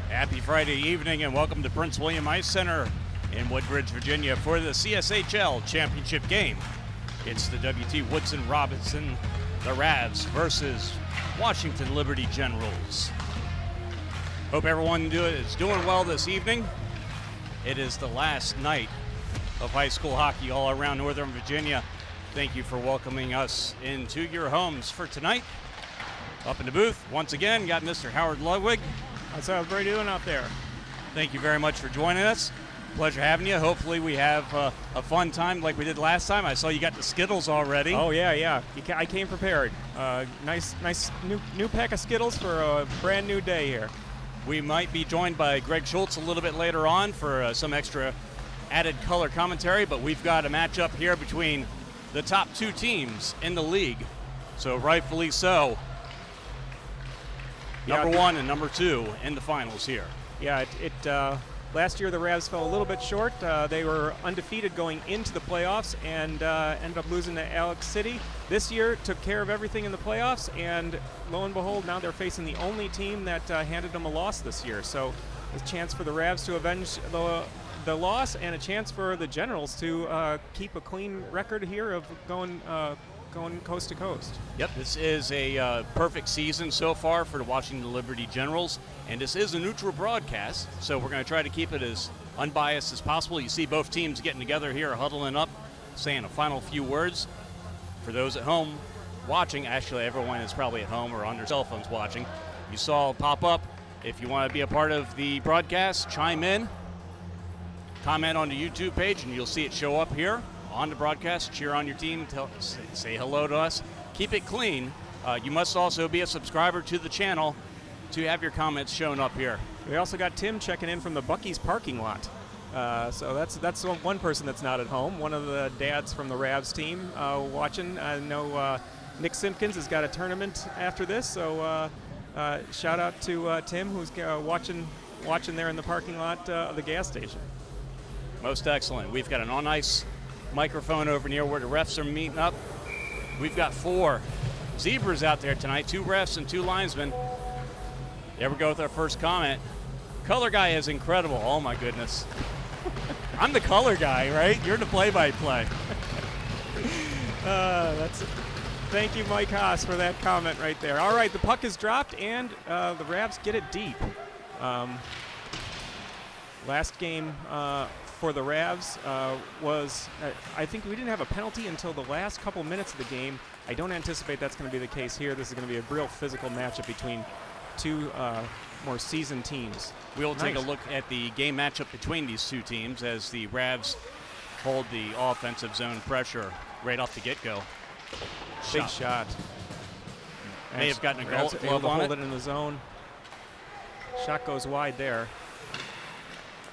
Happy Friday evening and welcome to Prince William Ice Center in Woodbridge, Virginia for the CSHL championship game. It's the WT Woodson Robinson, the RAVS versus Washington Liberty Generals. Hope everyone is doing well this evening. It is the last night of high school hockey all around Northern Virginia. Thank you for welcoming us into your homes for tonight. Up in the booth, once again, got Mr. Howard Ludwig. How's everybody doing out there? Thank you very much for joining us. Pleasure having you. Hopefully we have a fun time like we did last time. I saw you got the Skittles already. Oh, yeah. I came prepared. Nice new pack of Skittles for a brand new day here. We might be joined by Greg Schultz a little bit later on for some extra added color commentary, but we've got a matchup here between the top two teams in the league. So rightfully so. Number one and number two in the finals here. Yeah, last year the RAVS fell a little bit short. They were undefeated going into the playoffs and ended up losing to Alex City. This year took care of everything in the playoffs, and lo and behold, now they're facing the only team that handed them a loss this year. So a chance for the RAVS to avenge the loss and a chance for the Generals to keep a clean record here of going coast to coast. Yep, this is a perfect season so far for the Washington Liberty Generals, and this is a neutral broadcast, so we're going to try to keep it as unbiased as possible. You see both teams getting together here, huddling up, saying a final few words. For those at home watching, actually everyone is probably at home or on their cell phones watching, you saw it pop up. If you want to be a part of the broadcast, chime in, comment on the YouTube page, and you'll see it show up here on the broadcast. Cheer on your team, say hello to us, keep it clean. You must also be a subscriber to the channel to have your comments shown up here. We also got Tim checking in from the Buc-ee's parking lot. So that's one person that's not at home. One of the dads from the RAVS team watching. I know Nick Simpkins has got a tournament after this, so shout out to Tim, who's watching there in the parking lot of the gas station. Most excellent. We've got an on-ice microphone over near where the refs are meeting up. We've got 4 zebras out there tonight, 2 refs and 2 linesmen. There we go with our first comment. Color guy is incredible. Oh my goodness. I'm the color guy, right? You're the play-by-play. Thank you, Mike Haas, for that comment right there. All right, the puck is dropped, and the RAVS get it deep. Last game for the RAVS was, I think we didn't have a penalty until the last couple minutes of the game. I don't anticipate that's going to be the case here. This is going to be a real physical matchup between two more seasoned teams. We'll take a look at the game matchup between these two teams as the RAVS hold the offensive zone pressure right off the get-go. Big shot. May have gotten a glove on it. Hold it in the zone. Shot goes wide there.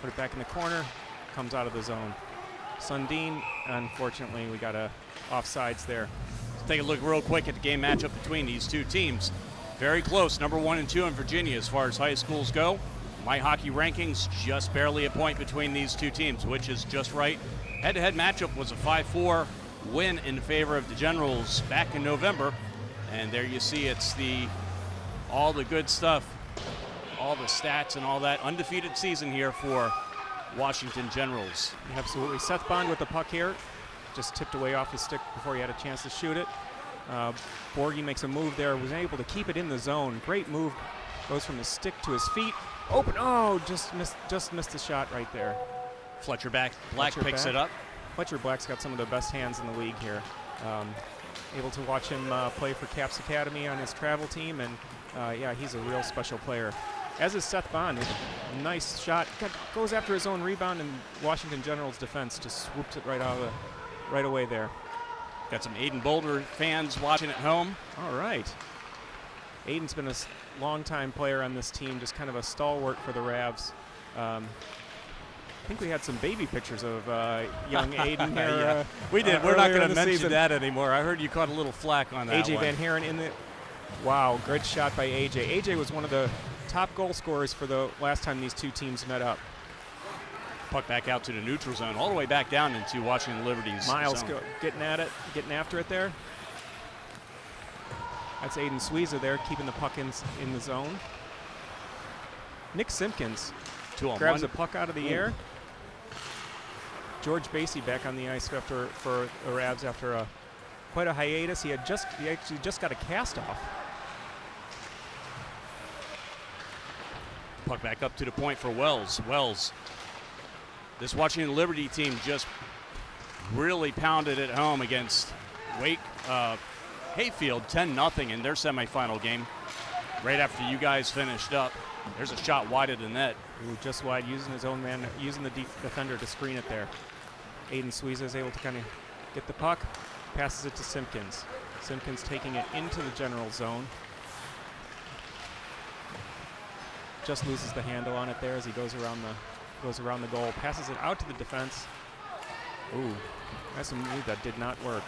Put it back in the corner. Comes out of the zone. Sundin, unfortunately, we got a offsides there. Let's take a look real quick at the game matchup between these two teams. Very close, number 1 and 2 in Virginia as far as high schools go. My hockey rankings, just barely a point between these two teams, which is just right. Head-to-head matchup was a 5-4 win in favor of the Generals back in November. And there you see it's all the good stuff, all the stats and all that. Undefeated season here for Washington Generals. Absolutely. Seth Bond with the puck here. Just tipped away off his stick before he had a chance to shoot it. Borgie makes a move there. Was able to keep it in the zone. Great move. Goes from his stick to his feet. Open. Oh, just missed the shot right there. Fletcher Black picks it up. Fletcher Black's got some of the best hands in the league here. Able to watch him play for Caps Academy on his travel team, and yeah, he's a real special player. As is Seth Bond. Nice shot. Goes after his own rebound, and Washington Generals defense just swoops it right away there. Got some Aiden Boulder fans watching at home. All right. Aiden's been a long-time player on this team, just kind of a stalwart for the RAVS. I think we had some baby pictures of young Aiden here. Yeah. We did. We're not going to mention that anymore. I heard you caught a little flack on that AJ one. Van Haren Wow, good shot by AJ. AJ was one of the top goal scorers for the last time these two teams met up. Puck back out to the neutral zone, all the way back down into Washington Liberty's Miles zone. getting at it, getting after it there. That's Aiden Sweezer there, keeping the puck in the zone. Nick Simpkins grabs the puck out of the air. George Basie back on the ice for the RAVS after quite a hiatus. He actually just got a cast off. Puck back up to the point for Wells. Wells. This Washington Liberty team just really pounded it home against Hayfield 10-0 in their semifinal game. Right after you guys finished up. There's a shot wide of the net. Ooh, just wide, using his own man, using the defender to screen it there. Aiden Sweezer is able to kind of get the puck, passes it to Simpkins. Simpkins taking it into the general zone. Just loses the handle on it there as he goes around the goal, passes it out to the defense. Ooh, that's a move that did not work.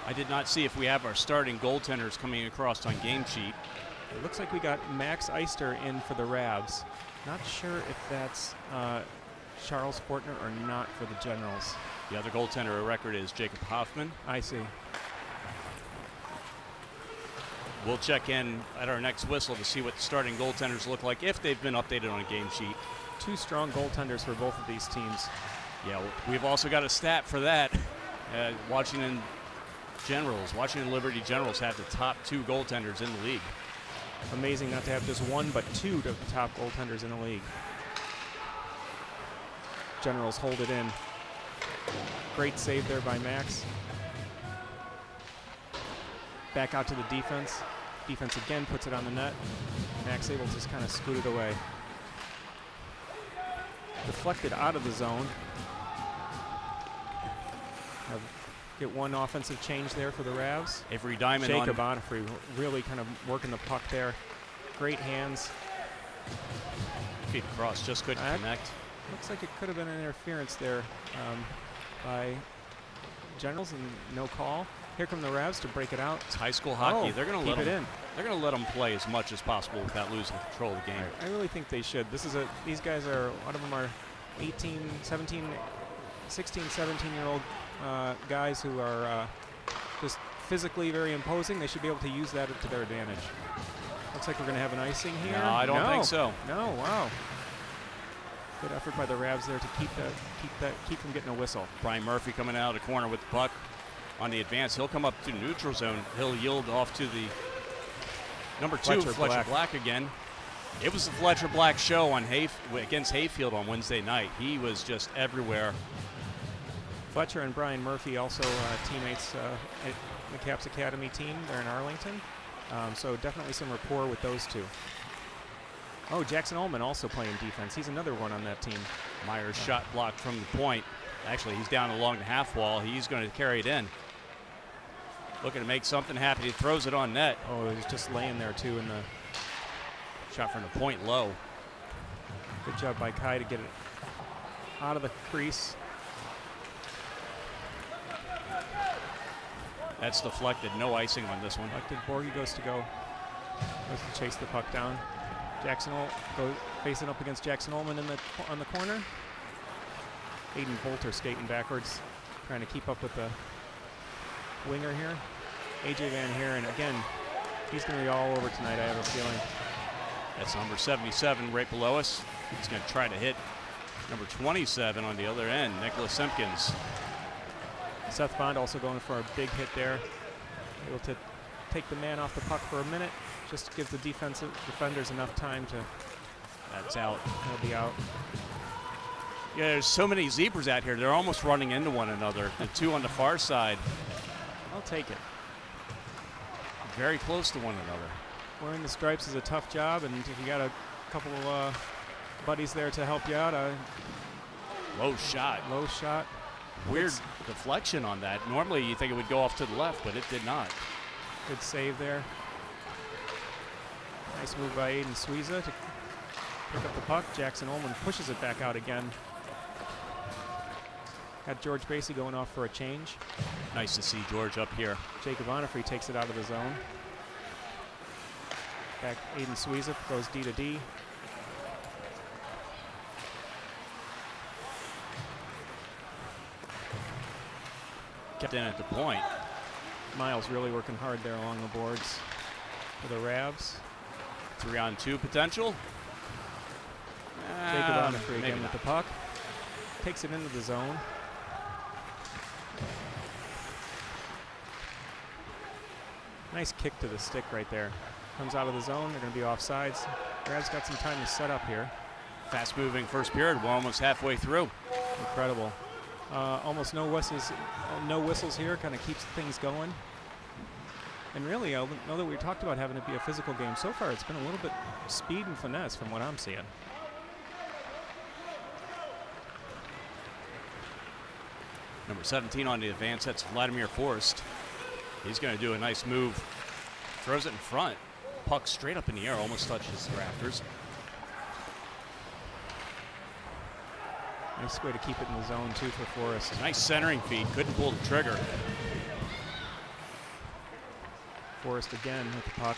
I did not see if we have our starting goaltenders coming across on game sheet. It looks like we got Max Eister in for the RAVS. Not sure if that's Charles Fortner or not for the Generals. The other goaltender of record is Jacob Hoffman. I see. We'll check in at our next whistle to see what the starting goaltenders look like if they've been updated on a game sheet. Two strong goaltenders for both of these teams. Yeah, we've also got a stat for that. Washington Liberty Generals have the top two goaltenders in the league. Amazing not to have just one, but two of the top goaltenders in the league. Generals hold it in. Great save there by Max. Back out to the defense. Defense again puts it on the net. Max able to just kind of scoot it away. Deflected out of the zone. Get one offensive change there for the RAVS. Avery Diamond Jacob Onfrey really kind of working the puck there. Great hands. Feet across, just couldn't connect. Looks like it could have been an interference there by Generals and no call. Here come the RAVS to break it out. It's high school hockey. They're going to keep it in. They're going to let them play as much as possible without losing control of the game. I really think they should. These guys are, a lot of them are 16, 17-year-old guys who are just physically very imposing. They should be able to use that to their advantage. Looks like we're going to have an icing here. No, I don't think so. No, wow. Good effort by the RAVS there to keep from getting a whistle. Brian Murphy coming out of the corner with the puck on the advance. He'll come up to neutral zone. He'll yield off to the number two, Fletcher Black again. It was the Fletcher Black show against Hayfield on Wednesday night. He was just everywhere. Fletcher and Brian Murphy also teammates at the Caps Academy team. They're in Arlington. So definitely some rapport with those two. Oh, Jackson Ullman also playing defense. He's another one on that team. Myers shot blocked from the point. Actually, he's down along the half wall. He's going to carry it in. Looking to make something happen. He throws it on net. Oh, he's just laying there, too, in the shot from the point low. Good job by Kai to get it out of the crease. That's deflected. No icing on this one. Deflected. Borgie goes to chase the puck down. Jackson goes facing up against Jackson Ullman on the corner. Aiden Bolter skating backwards, trying to keep up with the winger here. AJ Van Haren, again, he's going to be all over tonight, I have a feeling. That's number 77 right below us. He's going to try to hit number 27 on the other end, Nicholas Simpkins. Seth Bond also going for a big hit there. Able to take the man off the puck for a minute. Just gives the defenders enough time to... That's out. He'll be out. Yeah, there's so many zebras out here. They're almost running into one another. The two on the far side. I'll take it. Very close to one another. Wearing the stripes is a tough job, and if you got a couple buddies there to help you out, low shot. Low shot. Weird deflection on that. Normally you think it would go off to the left, but it did not. Good save there. Nice move by Aiden Sweezer to pick up the puck. Jackson Ullman pushes it back out again. Got George Basie going off for a change. Nice to see George up here. Jacob Onifrey takes it out of the zone. Back Aiden Sweezup goes D to D. Kept in at the point. Miles really working hard there along the boards for the Ravs. 3-on-2 potential. Jacob Onifrey again maybe with the puck. Takes it into the zone. Nice kick to the stick right there. Comes out of the zone. They're going to be offsides. Ravs got some time to set up here. Fast moving first period. We're almost halfway through. Incredible. Almost no whistles here. Kind of keeps things going. And really, I know that we talked about having it be a physical game. So far, it's been a little bit speed and finesse from what I'm seeing. Number 17 on the advance. That's Vladimir Forrest. He's going to do a nice move. Throws it in front. Puck straight up in the air. Almost touches the rafters. Nice way to keep it in the zone, too, for Forrest. Nice centering feed. Couldn't pull the trigger. Forrest again with the puck.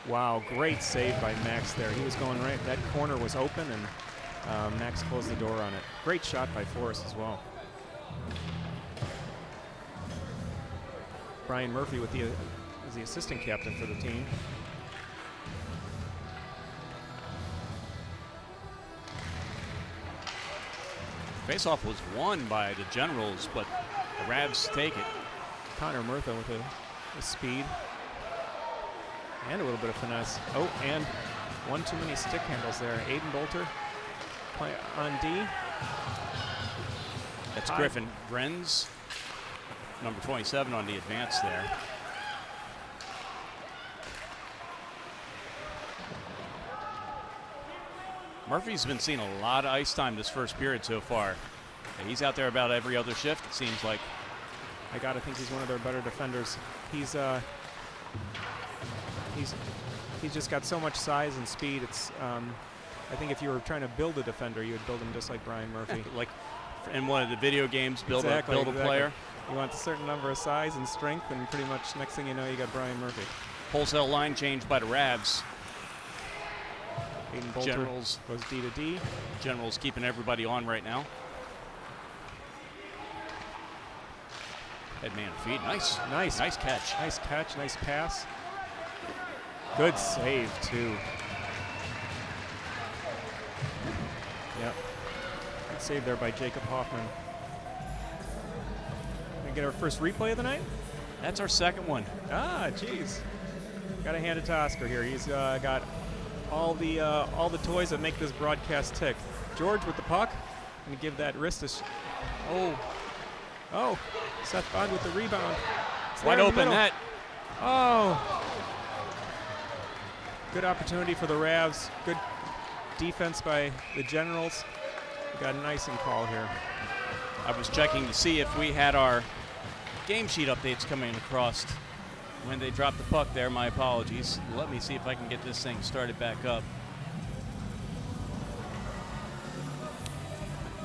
Wow, great save by Max there. He was going right. That corner was open, and Max closed the door on it. Great shot by Forrest as well. Brian Murphy with is the assistant captain for the team. Faceoff was won by the Generals, but the Ravs take it. Connor Murtha with a speed and a little bit of finesse. Oh, and one too many stick handles there. Aiden Bolter play on D. That's Griffin Grenz, number 27 on the advance there. Murphy's been seeing a lot of ice time this first period so far. He's out there about every other shift, it seems like. I gotta think he's one of their better defenders. He's just got so much size and speed. It's I think if you were trying to build a defender, you would build him just like Brian Murphy. Like in one of the video games, build a player. You want a certain number of size and strength, and pretty much next thing you know, you got Brian Murphy. Wholesale line change by the Ravs. Aiden Bolter Generals goes D to D. Generals keeping everybody on right now. Headman feed, nice catch. Nice catch, nice pass. Good save too. Yep. Good save there by Jacob Hoffman. Gonna get our first replay of the night? That's our second one. Ah, jeez. Gotta hand it to Oscar here. He's got all the toys that make this broadcast tick. George with the puck. Gonna give that wrist a Oh, Seth Bond with the rebound. Wide open net. Oh. Good opportunity for the Ravs. Good defense by the Generals. We got an icing call here. I was checking to see if we had our game sheet updates coming across when they dropped the puck there. My apologies. Let me see if I can get this thing started back up.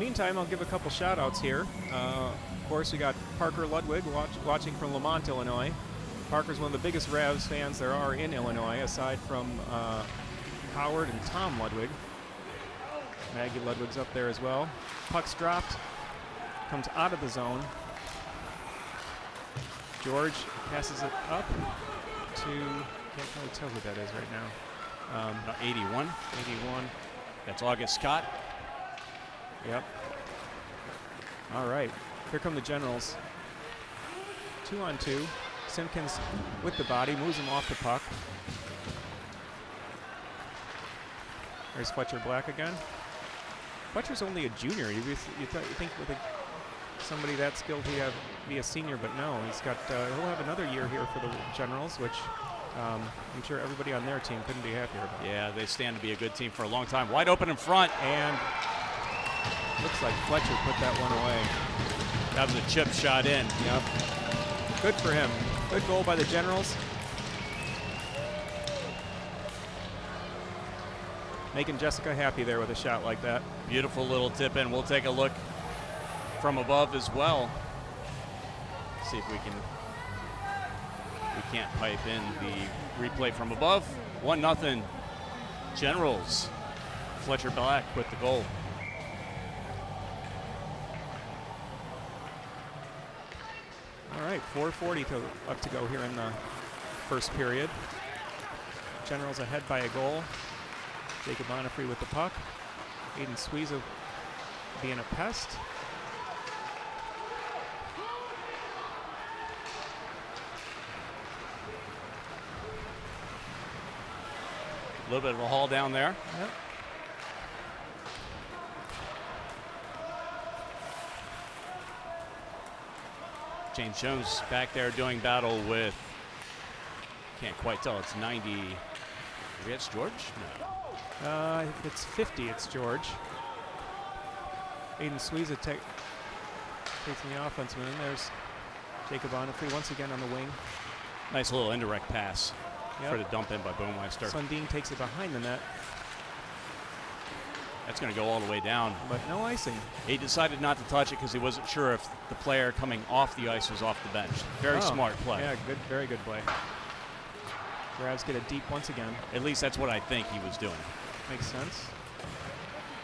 Meantime, I'll give a couple shout-outs here. Of course, we got Parker Ludwig watching from Lamont, Illinois. Parker's one of the biggest Ravs fans there are in Illinois, aside from Howard and Tom Ludwig. Maggie Ludwig's up there as well. Puck's dropped. Comes out of the zone. George passes it up to, can't really tell who that is right now. 81. 81. That's August Scott. Yep. All right. Here come the Generals. 2-on-2. Simpkins with the body, moves him off the puck. There's Fletcher Black again. Fletcher's only a junior. You think with somebody that skilled he'd be a senior, but no. He's got. He'll have another year here for the Generals, which I'm sure everybody on their team couldn't be happier about. Yeah, they stand to be a good team for a long time. Wide open in front, and looks like Fletcher put that one away. That was a chip shot in. Yep. Good for him. Good goal by the Generals. Making Jessica happy there with a shot like that. Beautiful little tip in. We'll take a look from above as well. See if we can't pipe in the replay from above. 1-0 Generals. Fletcher Black with the goal. All right, 4:40 left to go here in the first period. Generals ahead by a goal. Jacob Onifrey with the puck. Aiden Sweeza being a pest. A little bit of a haul down there. Yep. James Jones back there doing battle with, can't quite tell, it's 90. Maybe it's George? No. If it's 50, it's George. Aiden Sweeza takes the offenseman, and there's Jacob Onifrey once again on the wing. Nice little indirect pass. Yep. For the dump in by Boomeister. Sundin takes it behind the net. That's going to go all the way down. But no icing. He decided not to touch it because he wasn't sure if the player coming off the ice was off the bench. Very smart play. Yeah, good, very good play. RAVS get it deep once again. At least that's what I think he was doing. Makes sense.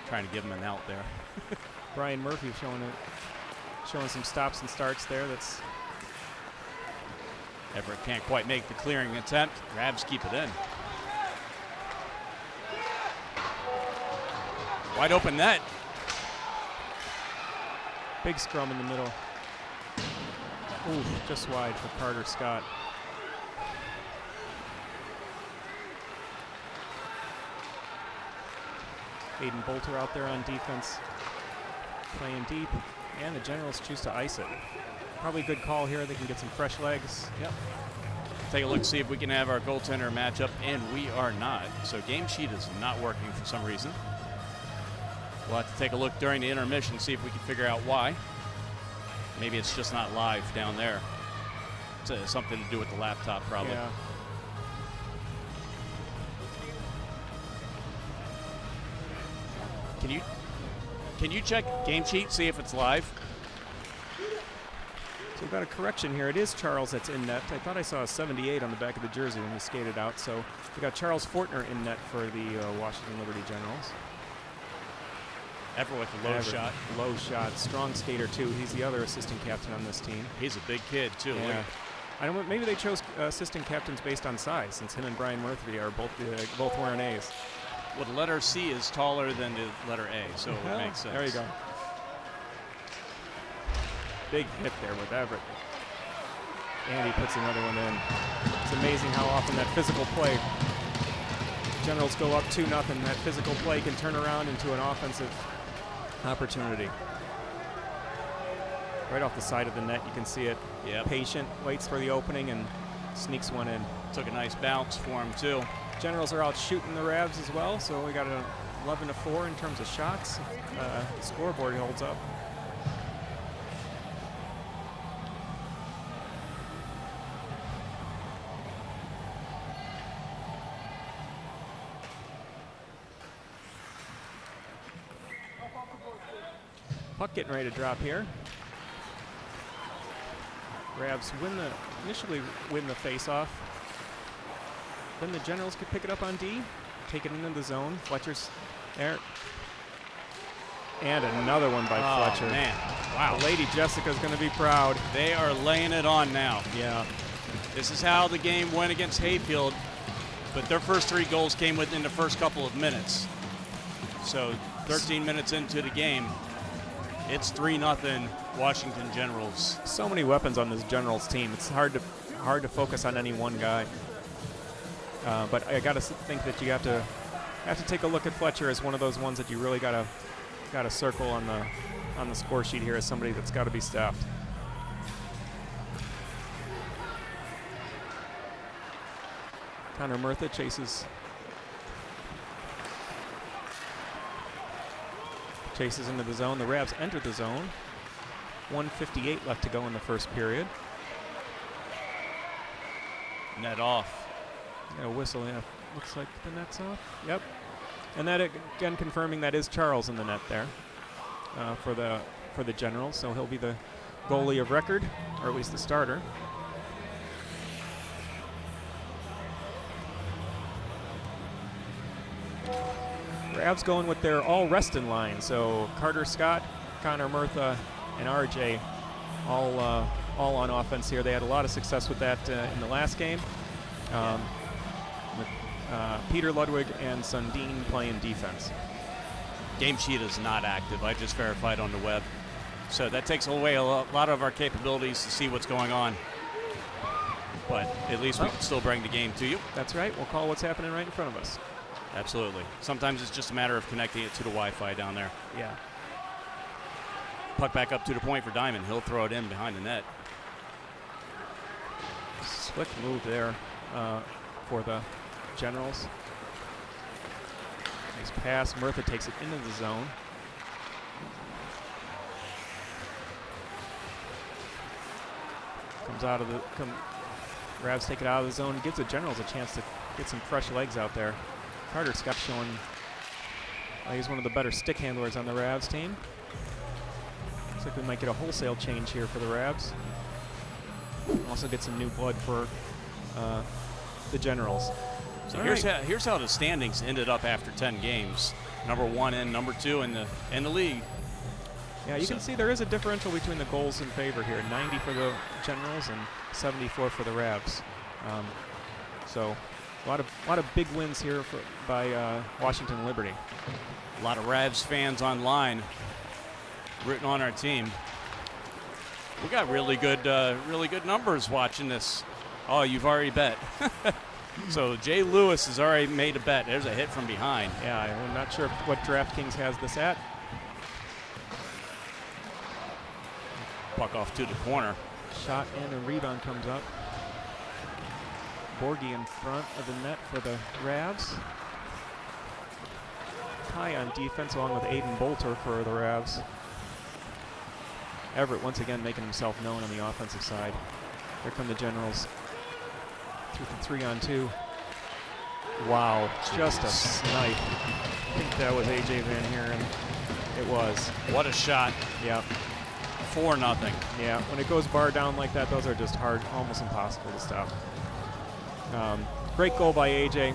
Trying to give him an out there. Brian Murphy showing some stops and starts there. That's Everett can't quite make the clearing attempt. RAVS keep it in. Wide open net. big scrum in the middle. Ooh, just wide for Carter Scott. Aiden Bolter out there on defense, playing deep, and the Generals choose to ice it. Probably a good call here. They can get some fresh legs. Yep. Take a look, see if we can have our goaltender matchup, and we are not. So game sheet is not working for some reason. We'll have to take a look during the intermission, see if we can figure out why. Maybe it's just not live down there. It's something to do with the laptop, probably. Yeah. Can you check game sheet, see if it's live? So we've got a correction here. It is Charles that's in net. I thought I saw a 78 on the back of the jersey when he skated out. So we got Charles Fortner in net for the Washington Liberty Generals. Everett with a low shot. Low shot. Strong skater, too. He's the other assistant captain on this team. He's a big kid, too. Yeah. I don't know, maybe they chose assistant captains based on size, since him and Brian Murphy are both wearing A's. Well, the letter C is taller than the letter A, so it makes sense. There you go. Big hit there with Everett. And he puts another one in. It's amazing how often that physical play, Generals go up 2-0, that physical play can turn around into an offensive opportunity. Right off the side of the net, you can see it. Yep. Patient, waits for the opening, and sneaks one in. Took a nice bounce for him, too. Generals are out shooting the RAVS as well, so we got an 11-4 in terms of shots. The scoreboard holds up. Puck getting ready to drop here. RAVS initially win the face-off. Then the Generals could pick it up on D, take it into the zone. Fletcher's there. And another one by Fletcher. Man, wow. Lady Jessica's going to be proud. They are laying it on now. Yeah. This is how the game went against Hayfield, but their first 3 goals came within the first couple of minutes. So 13 minutes into the game, it's 3-0 Washington Generals. So many weapons on this Generals team. It's hard to focus on any one guy. But I got to think that you have to take a look at Fletcher as one of those ones that you really got to circle on the score sheet here as somebody that's got to be staffed. Connor Murtha chases into the zone. The RAVS entered the zone. 1:58 left to go in the first period. Net off. Got a whistle. Yeah, looks like the net's off. Yep. And that again confirming that is Charles in the net there for the for the Generals, so he'll be the goalie of record, or at least the starter. Ravs going with their all-resting line, so Carter Scott, Connor Murtha, and RJ all on offense here. They had a lot of success with that in the last game. With Peter Ludwig and Sundin playing defense. Game sheet is not active. I just verified on the web. So that takes away a lot of our capabilities to see what's going on. But at least we can still bring the game to you. That's right. We'll call what's happening right in front of us. Absolutely. Sometimes it's just a matter of connecting it to the Wi-Fi down there. Yeah. Puck back up to the point for Diamond. He'll throw it in behind the net. Slick move there for the Generals. Nice pass. Murtha takes it into the zone. Comes out of the. Ravs take it out of the zone. Gives the Generals a chance to get some fresh legs out there. Carter Scott showing he's one of the better stick handlers on the Ravs team. Looks like we might get a wholesale change here for the Ravs. Also get some new blood for the Generals. So here's how the standings ended up after 10 games. Number 1 and number 2 in the league. Yeah, you can see there is a differential between the goals in favor here. 90 for the Generals and 74 for the Ravs. So a lot of big wins here by Washington Liberty. A lot of Ravs fans online rooting on our team. We got really good numbers watching this. Oh, you've already bet. So Jay Lewis has already made a bet. There's a hit from behind. Yeah, I'm not sure what DraftKings has this at. Puck off to the corner. Shot and a rebound comes up. Borgie in front of the net for the Ravs. Kai on defense along with Aiden Bolter for the Ravs. Everett once again making himself known on the offensive side. Here come the Generals. 3-on-2. Wow, just a snipe. I think that was A.J. Van Heeren. It was. What a shot. Yeah. 4-0. Yeah, when it goes bar down like that, those are just hard, almost impossible to stop. Great goal by A.J.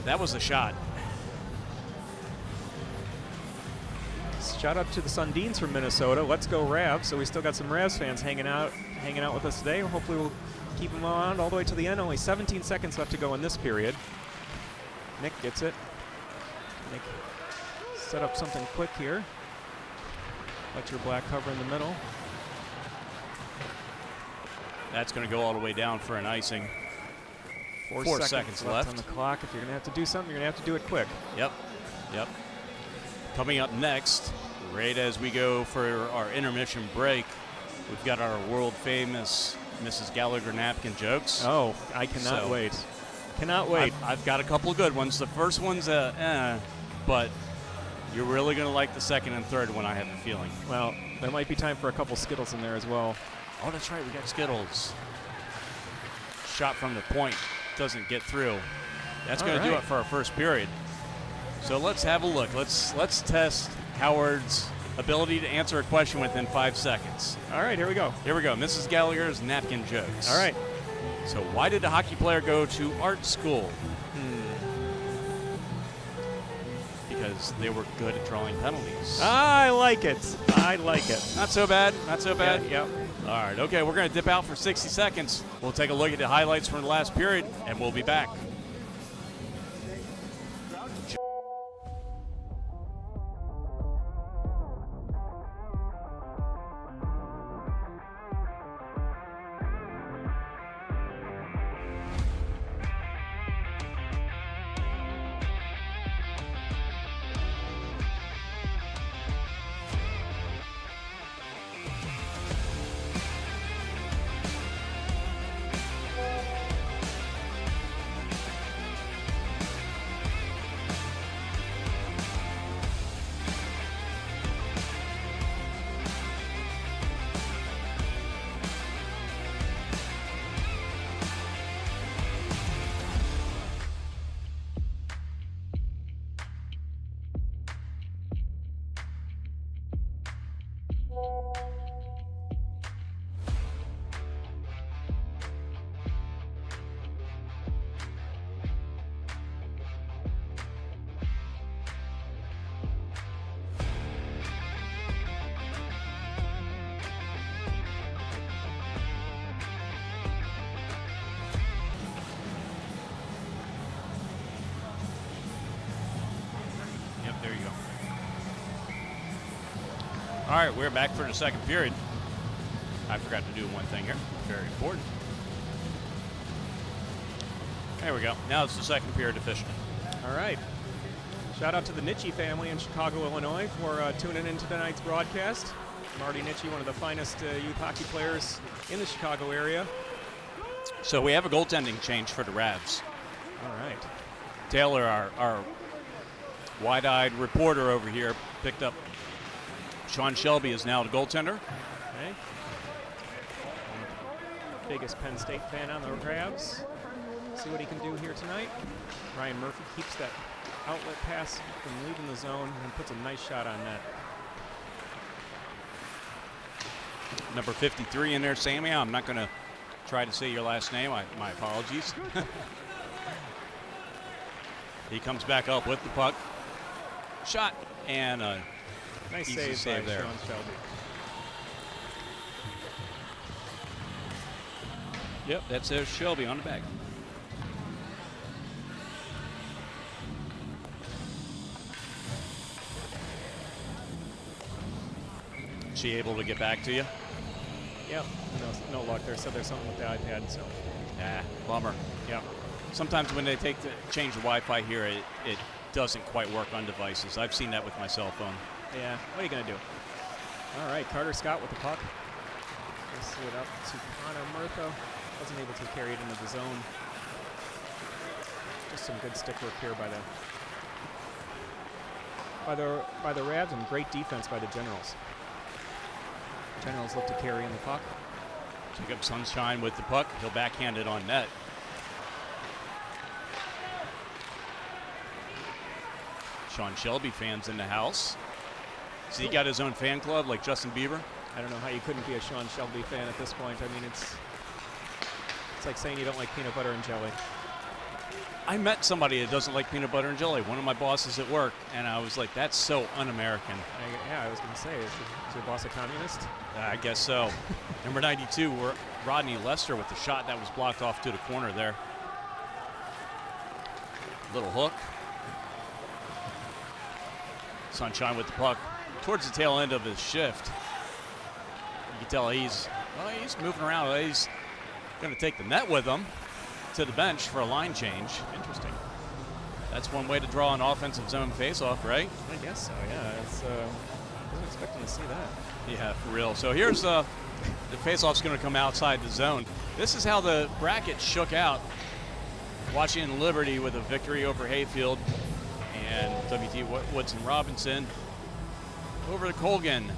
That was a shot. Shout out to the Sundins from Minnesota. Let's go Ravs. So we still got some Ravs fans hanging out with us today. Hopefully we'll keep them on all the way to the end. Only 17 seconds left to go in this period. Nick gets it. Nick set up something quick here. Fletcher Black cover in the middle. That's going to go all the way down for an icing. 4 seconds left on the clock. If you're going to have to do something, you're going to have to do it quick. Yep. Coming up next, right as we go for our intermission break, we've got our world famous Mrs. Gallagher napkin jokes. Oh, I cannot wait. Cannot wait. I've got a couple of good ones. The first one's but you're really going to like the second and third one, I have a feeling. Well, there might be time for a couple Skittles in there as well. Oh, that's right. We got Skittles. Shot from the point. Doesn't get through. That's going to do it for our first period. So let's have a look. Let's test Howard's ability to answer a question within 5 seconds. All right, here we go. Here we go. Mrs. Gallagher's napkin jokes. All right. So why did a hockey player go to art school? Because they were good at drawing penalties. I like it. Not so bad. Yeah. All right. Okay, we're going to dip out for 60 seconds. We'll take a look at the highlights from the last period, and we'll be back. All right, we're back for the second period. I forgot to do one thing here. Very important. There we go. Now it's the second period officially. All right. Shout out to the Nitchie family in Chicago, Illinois for tuning into tonight's broadcast. Marty Nitchie, one of the finest youth hockey players in the Chicago area. So we have a goaltending change for the RAVS. All right. Taylor, our wide-eyed reporter over here, picked up Sean Shelby is now the goaltender. Okay. Biggest Penn State fan on the RAVS. See what he can do here tonight. Ryan Murphy keeps that outlet pass from leaving the zone and puts a nice shot on net. Number 53 in there, Sammy. I'm not going to try to say your last name. My apologies. He comes back up with the puck. Shot and a nice easy save by there. Sean Shelby. Yep, that says Shelby on the back. She able to get back to you? Yep. No luck there. Said there's something with the iPad, so. Bummer. Yep. Sometimes when they change the Wi-Fi here, it doesn't quite work on devices. I've seen that with my cell phone. Yeah. What are you going to do? All right. Carter Scott with the puck. This it up to Connor Murtha. Wasn't able to carry it into the zone. Just some good stick work here by the RAVS and great defense by the Generals. Generals look to carry in the puck. Jacob Sunshine with the puck. He'll backhand it on net. Sean Shelby fans in the house. So he got his own fan club like Justin Bieber? I don't know how you couldn't be a Sean Shelby fan at this point. I mean, it's like saying you don't like peanut butter and jelly. I met somebody that doesn't like peanut butter and jelly, one of my bosses at work, and I was like, that's so un-American. I was going to say, is your boss a communist? I guess so. Number 92, Rodney Lester with the shot that was blocked off to the corner there. Little hook. Sunshine with the puck towards the tail end of his shift. You can tell he's moving around. He's going to take the net with him to the bench for a line change. Interesting. That's one way to draw an offensive zone faceoff, right? I guess so, yeah. Wasn't expecting to see that. Yeah, for real. So here's the faceoff's going to come outside the zone. This is how the bracket shook out. Washington Liberty with a victory over Hayfield, and WT Woodson Robinson over to Colgan.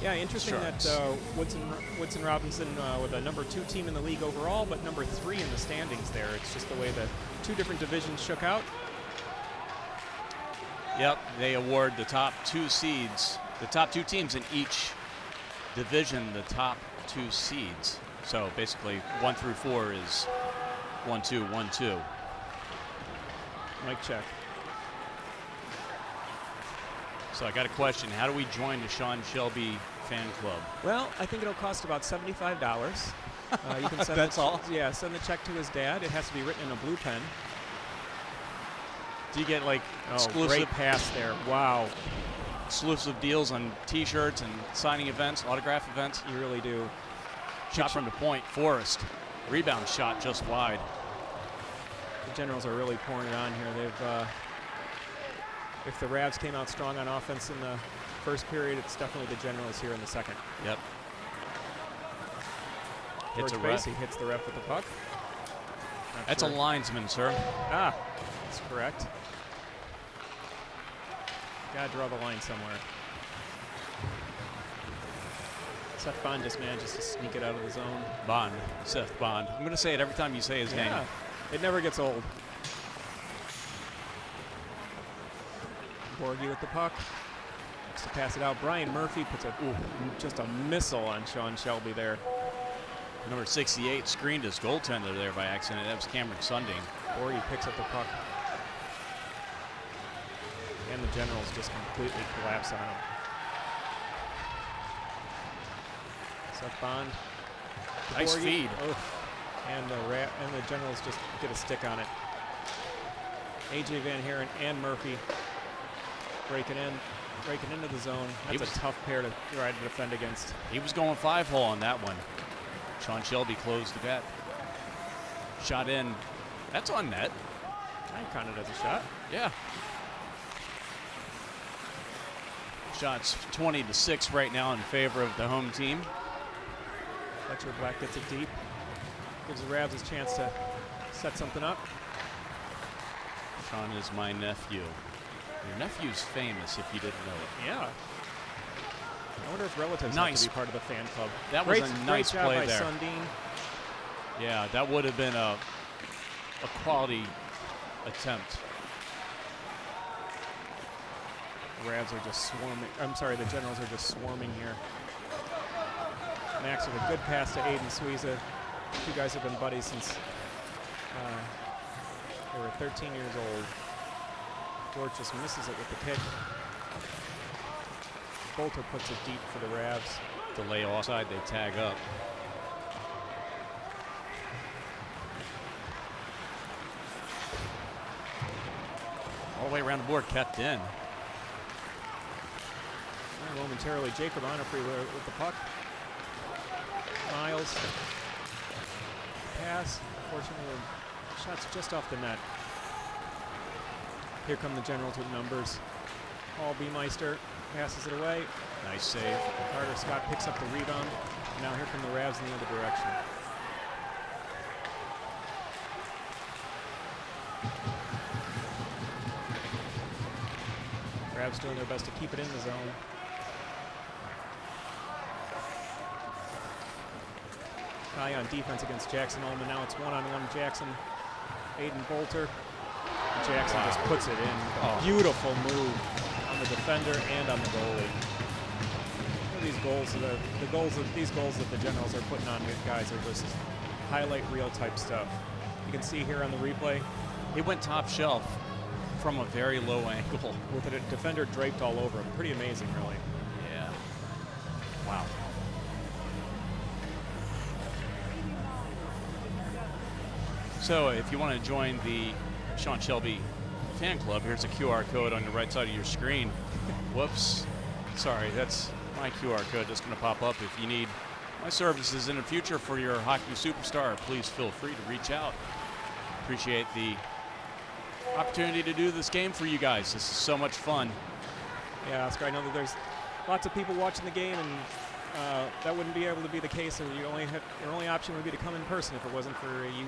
Yeah, interesting Sharks. that Woodson Robinson with a number 2 team in the league overall, but number 3 in the standings there. It's just the way the 2 different divisions shook out. Yep, they award the top 2 seeds, the top 2 teams in each division, the top 2 seeds. So basically 1 through 4 is 1-2, 1-2. Mic check. So I got a question. How do we join the Sean Shelby fan club? Well, I think it'll cost about $75. You can send That's all? Yeah, send the check to his dad. It has to be written in a blue pen. Do you get like exclusive Great pass there. Wow. exclusive deals on T-shirts and signing events, autograph events? You really do. Shot from the point, Forrest. Rebound shot just wide. The Generals are really pouring it on here. They've if the RAVS came out strong on offense in the first period, it's definitely the Generals here in the second. Yep. George Hits a ref. Basie hits the ref with the puck. That's a linesman, sir. That's correct. Gotta draw the line somewhere. Seth Bond just manages to sneak it out of the zone. Bond, Seth Bond. I'm going to say it every time you say his name. It never gets old. Borgie with the puck. Looks to pass it out. Brian Murphy puts just a missile on Sean Shelby there. Number 68 screened his goaltender there by accident. That was Cameron Sunding. Borgie picks up the puck. And the Generals just completely collapse on him. Seth Bond. Nice feed. And the Generals just get a stick on it. A.J. Van Haren and Murphy breaking in. breaking into the zone. That's a tough pair to try to defend against. He was going 5-hole on that one. Sean Shelby closed the gap. Shot in. That's on net. I counted as a shot. Yeah. Shots 20-6 right now in favor of the home team. Fletcher Black gets it deep. Gives the Ravs a chance to set something up. Sean is my nephew. Your nephew's famous if you didn't know it. Yeah. I wonder if relatives have to be part of the fan club. That was a nice job play by there. Sundin. Yeah, that would have been a quality attempt. The Ravs are just swarming. I'm sorry, the Generals are just swarming here. Max with a good pass to Aiden Suiza. You guys have been buddies since they were 13 years old. George just misses it with the kick. Bolter puts it deep for the Ravs. Delay offside, they tag up. All the way around the board, kept in. Momentarily, Jacob Onifrey with the puck. Miles. Pass. Unfortunately, the shot's just off the net. Here come the Generals with numbers. Paul Beemeister passes it away. Nice save. Carter Scott picks up the rebound. And now here come the Ravs in the other direction. Ravs doing their best to keep it in the zone. High on defense against Jackson Ullman. Now it's one-on-one Jackson, Aiden Bolter. And Jackson just puts it in. Beautiful move on the defender and on the goalie. These goals, these goals that the Generals are putting on guys are just highlight reel type stuff. You can see here on the replay. He went top shelf from a very low angle. With a defender draped all over him. Pretty amazing, really. Yeah. Wow. So if you want to join the Sean Shelby fan club, here's a QR code on the right side of your screen. Whoops. Sorry, that's my QR code that's going to pop up. If you need my services in the future for your hockey superstar, please feel free to reach out. Appreciate the opportunity to do this game for you guys. This is so much fun. Yeah, Oscar, I know that there's lots of people watching the game, and that wouldn't be able to be the case. Your only option would be to come in person if it wasn't for you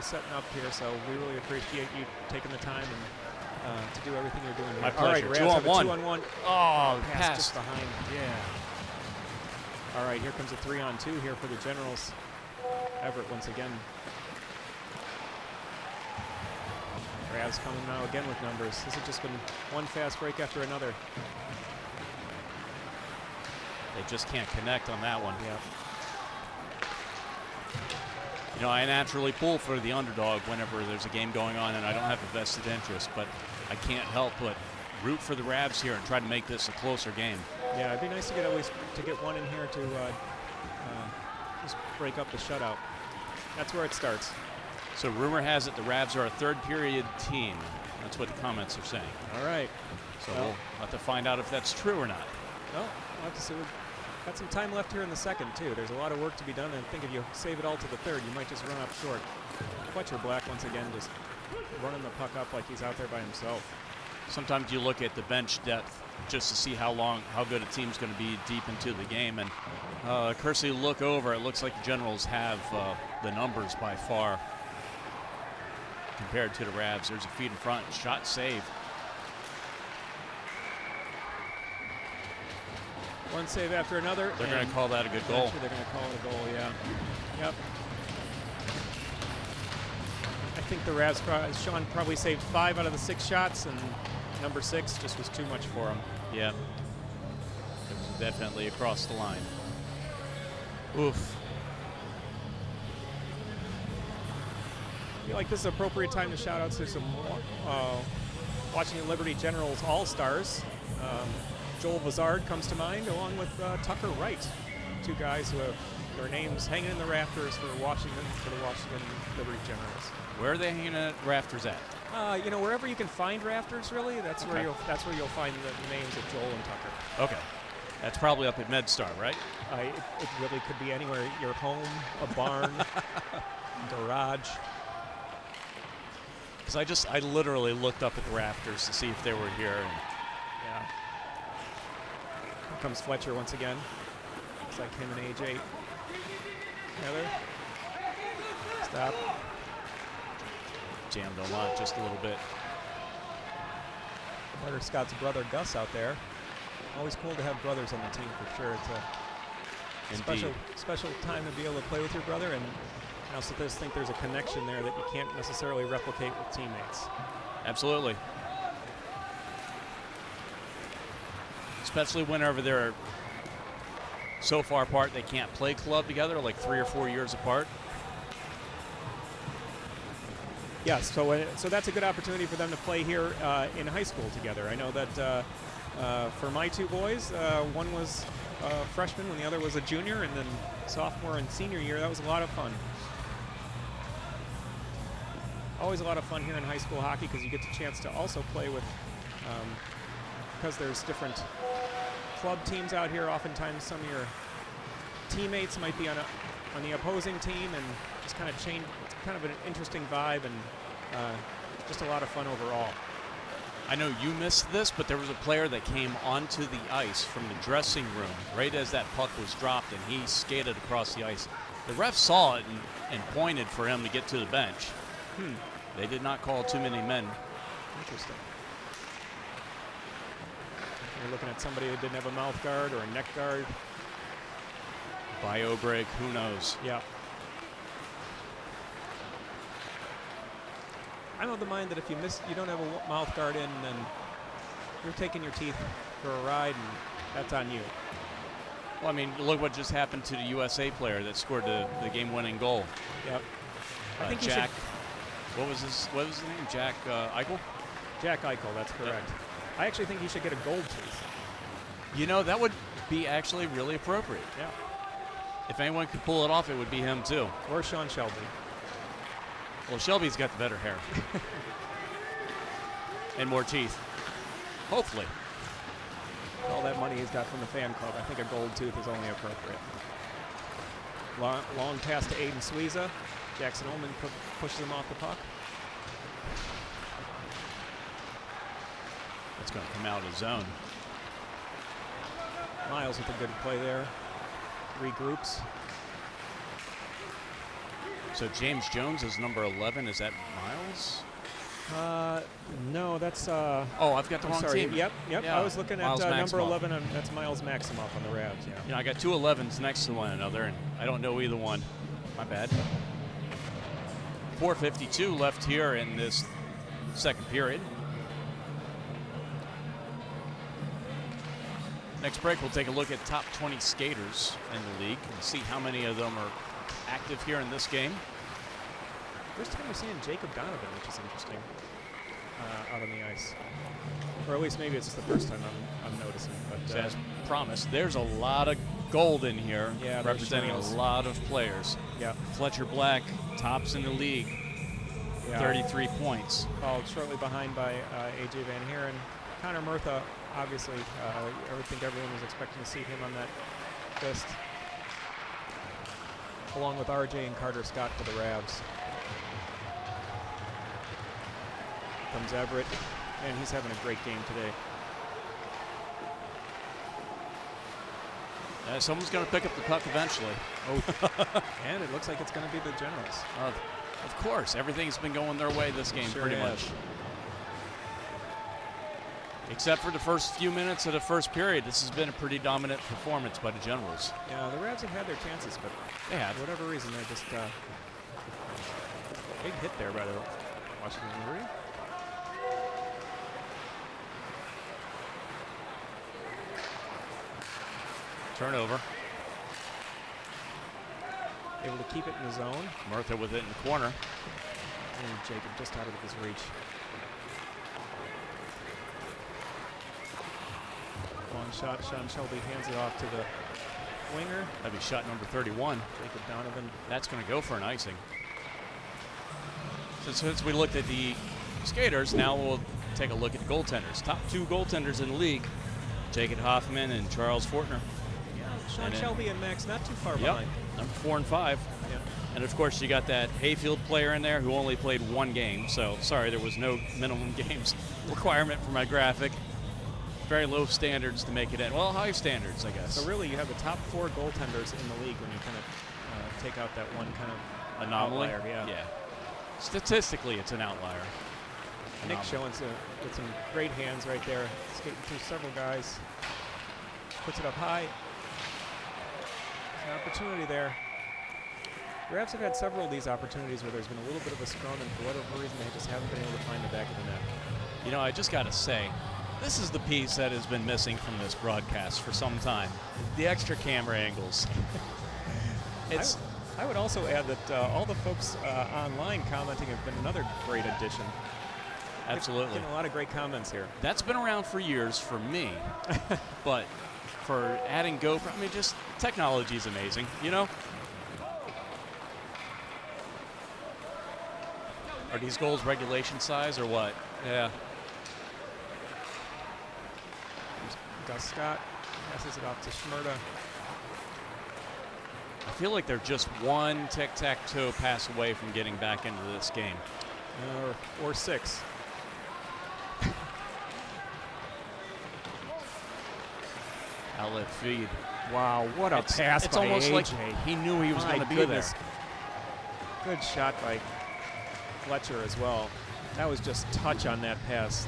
setting up here. So we really appreciate you taking the time and to do everything you're doing here. My pleasure. All right, Ravs have a 2-on-1. Oh, pass just behind. Yeah. All right, here comes a 3-on-2 here for the Generals. Everett once again. Ravs coming now again with numbers. This has just been one fast break after another. They just can't connect on that one. Yeah. You know, I naturally pull for the underdog whenever there's a game going on and I don't have a vested interest, but I can't help but root for the Ravs here and try to make this a closer game. Yeah, it'd be nice to get at least one in here to just break up the shutout. That's where it starts. So rumor has it the Ravs are a third period team. That's what the comments are saying. All right. So we'll have to find out if that's true or not. Well, we'll have to see. We've got some time left here in the second, too. There's a lot of work to be done, and I think if you save it all to the third, you might just run up short. Fletcher Black, once again, just running the puck up like he's out there by himself. Sometimes you look at the bench depth just to see how good a team's going to be deep into the game. And cursory look over, it looks like the Generals have the numbers by far compared to the Ravs. There's a feed in front, shot saved. One save after another. They're going to call that a good goal. They're going to call it a goal, yeah. Yep. I think the Ravs, Sean probably saved 5 out of the 6 shots, and number 6 just was too much for him. Yeah. It was definitely across the line. Oof. I feel like this is an appropriate time to shout out to some Washington Liberty Generals All-Stars. Joel Vazard comes to mind, along with Tucker Wright, 2 guys who have their names hanging in the rafters for the Washington Liberty Generals. Where are they hanging at rafters at? You know, wherever you can find rafters, really, that's where you'll find the names of Joel and Tucker. Okay. That's probably up at MedStar, right? It really could be anywhere. Your home, a barn, garage. Because I literally looked up at the rafters to see if they were here. And yeah. Here comes Fletcher once again. Looks like him and AJ. Heather. Stop. Jammed a lot, just a little bit. Carter Scott's brother Gus out there. Always cool to have brothers on the team for sure. It's a special time to be able to play with your brother, and I also just think there's a connection there that you can't necessarily replicate with teammates. Absolutely. Especially whenever they're so far apart they can't play club together, like 3 or 4 years apart. Yes, so that's a good opportunity for them to play here in high school together. I know that for my two boys, one was a freshman when the other was a junior, and then sophomore and senior year. That was a lot of fun. Always a lot of fun here in high school hockey because you get the chance to also play with, because there's different club teams out here. Oftentimes some of your teammates might be on the opposing team, and it's kind of change. It's kind of an interesting vibe, and just a lot of fun overall. I know you missed this, but there was a player that came onto the ice from the dressing room right as that puck was dropped, and he skated across the ice. The ref saw it and pointed for him to get to the bench. They did not call too many men. Interesting. You're looking at somebody who didn't have a mouth guard or a neck guard. Bio break, who knows? Yeah. I'm of the mind that if you don't have a mouth guard in, then you're taking your teeth for a ride, and that's on you. Well, I mean, look what just happened to the USA player that scored the game-winning goal. Yep. I think Jack. What was his name? Jack Eichel? Jack Eichel, that's correct. Yep. I actually think he should get a gold tooth. You know, that would be actually really appropriate. Yeah. If anyone could pull it off, it would be him too. Or Sean Shelby. Well, Shelby's got the better hair. And more teeth. Hopefully. All that money he's got from the fan club, I think a gold tooth is only appropriate. Long pass to Aiden Suiza. Jackson Ullman pushes him off the puck. That's going to come out of zone. Miles with a good play there. Regroups. So James Jones is number 11. Is that Miles? No, that's. Oh, I've got the wrong sorry. team. Yep. Yeah. I was looking at number 11, and that's Miles Maximoff on the RAVS. Yeah. You know, I got two 11s next to one another, and I don't know either one. My bad. 4:52 left here in this second period. Next break, we'll take a look at top 20 skaters in the league and see how many of them are active here in this game. First time we're seeing Jacob Donovan, which is interesting, out on the ice. Or at least maybe it's just the first time I'm noticing. But as promised, there's a lot of gold in here, representing sure a lot of players. Yeah. Fletcher Black, tops in the league, 33 points. Followed shortly behind by AJ Van Haren. Connor Murtha, obviously, I would think everyone was expecting to see him on that list. Along with RJ and Carter Scott for the RAVS. Comes Everett, and he's having a great game today. Someone's going to pick up the puck eventually. Oh, and it looks like it's going to be the Generals. Of course, everything's been going their way this game, pretty much. Except for the first few minutes of the first period, this has been a pretty dominant performance by the Generals. Yeah, the RAVS have had their chances, but for whatever reason, they're just big hit there by the Washington Marine. Turnover. Able to keep it in the zone. Murtha with it in the corner. And Jacob just out of his reach. Long shot. Sean Shelby hands it off to the winger. That'd be shot number 31. Jacob Donovan. That's going to go for an icing. Since we looked at the skaters. Now we'll take a look at the goaltenders. Top 2 goaltenders in the league, Jacob Hoffman and Charles Fortner. Yeah, Sean Shelby and Max not too far Yep, behind. number 4 and 5. Yeah. And of course, you got that Hayfield player in there who only played 1 game. So sorry, there was no minimum games requirement for my graphic. Very low standards to make it in. Well, high standards, I guess. So really, you have the top 4 goaltenders in the league when you kind of take out that one kind of anomaly. outlier, Yeah. Statistically, it's an outlier. Nick showing with some great hands right there, skating through several guys. Puts it up high. An opportunity there. Ravs have had several of these opportunities where there's been a little bit of a scrum, and for whatever reason, they just haven't been able to find the back of the net. You know, I just got to say, this is the piece that has been missing from this broadcast for some time. The extra camera angles. I would also add that all the folks online commenting have been another great addition. Absolutely. Getting a lot of great comments here. That's been around for years for me, but for adding GoPro, I mean, just technology is amazing, you know? Are these goals regulation size or what? Yeah. Gus Scott passes it off to Schmerda. I feel like they're just one tic-tac-toe pass away from getting back into this game. Or 6. Outlet feed. Wow, what a pass it's by almost AJ. like he knew he was going to be there. Good shot by Fletcher as well. That was just touch on that pass.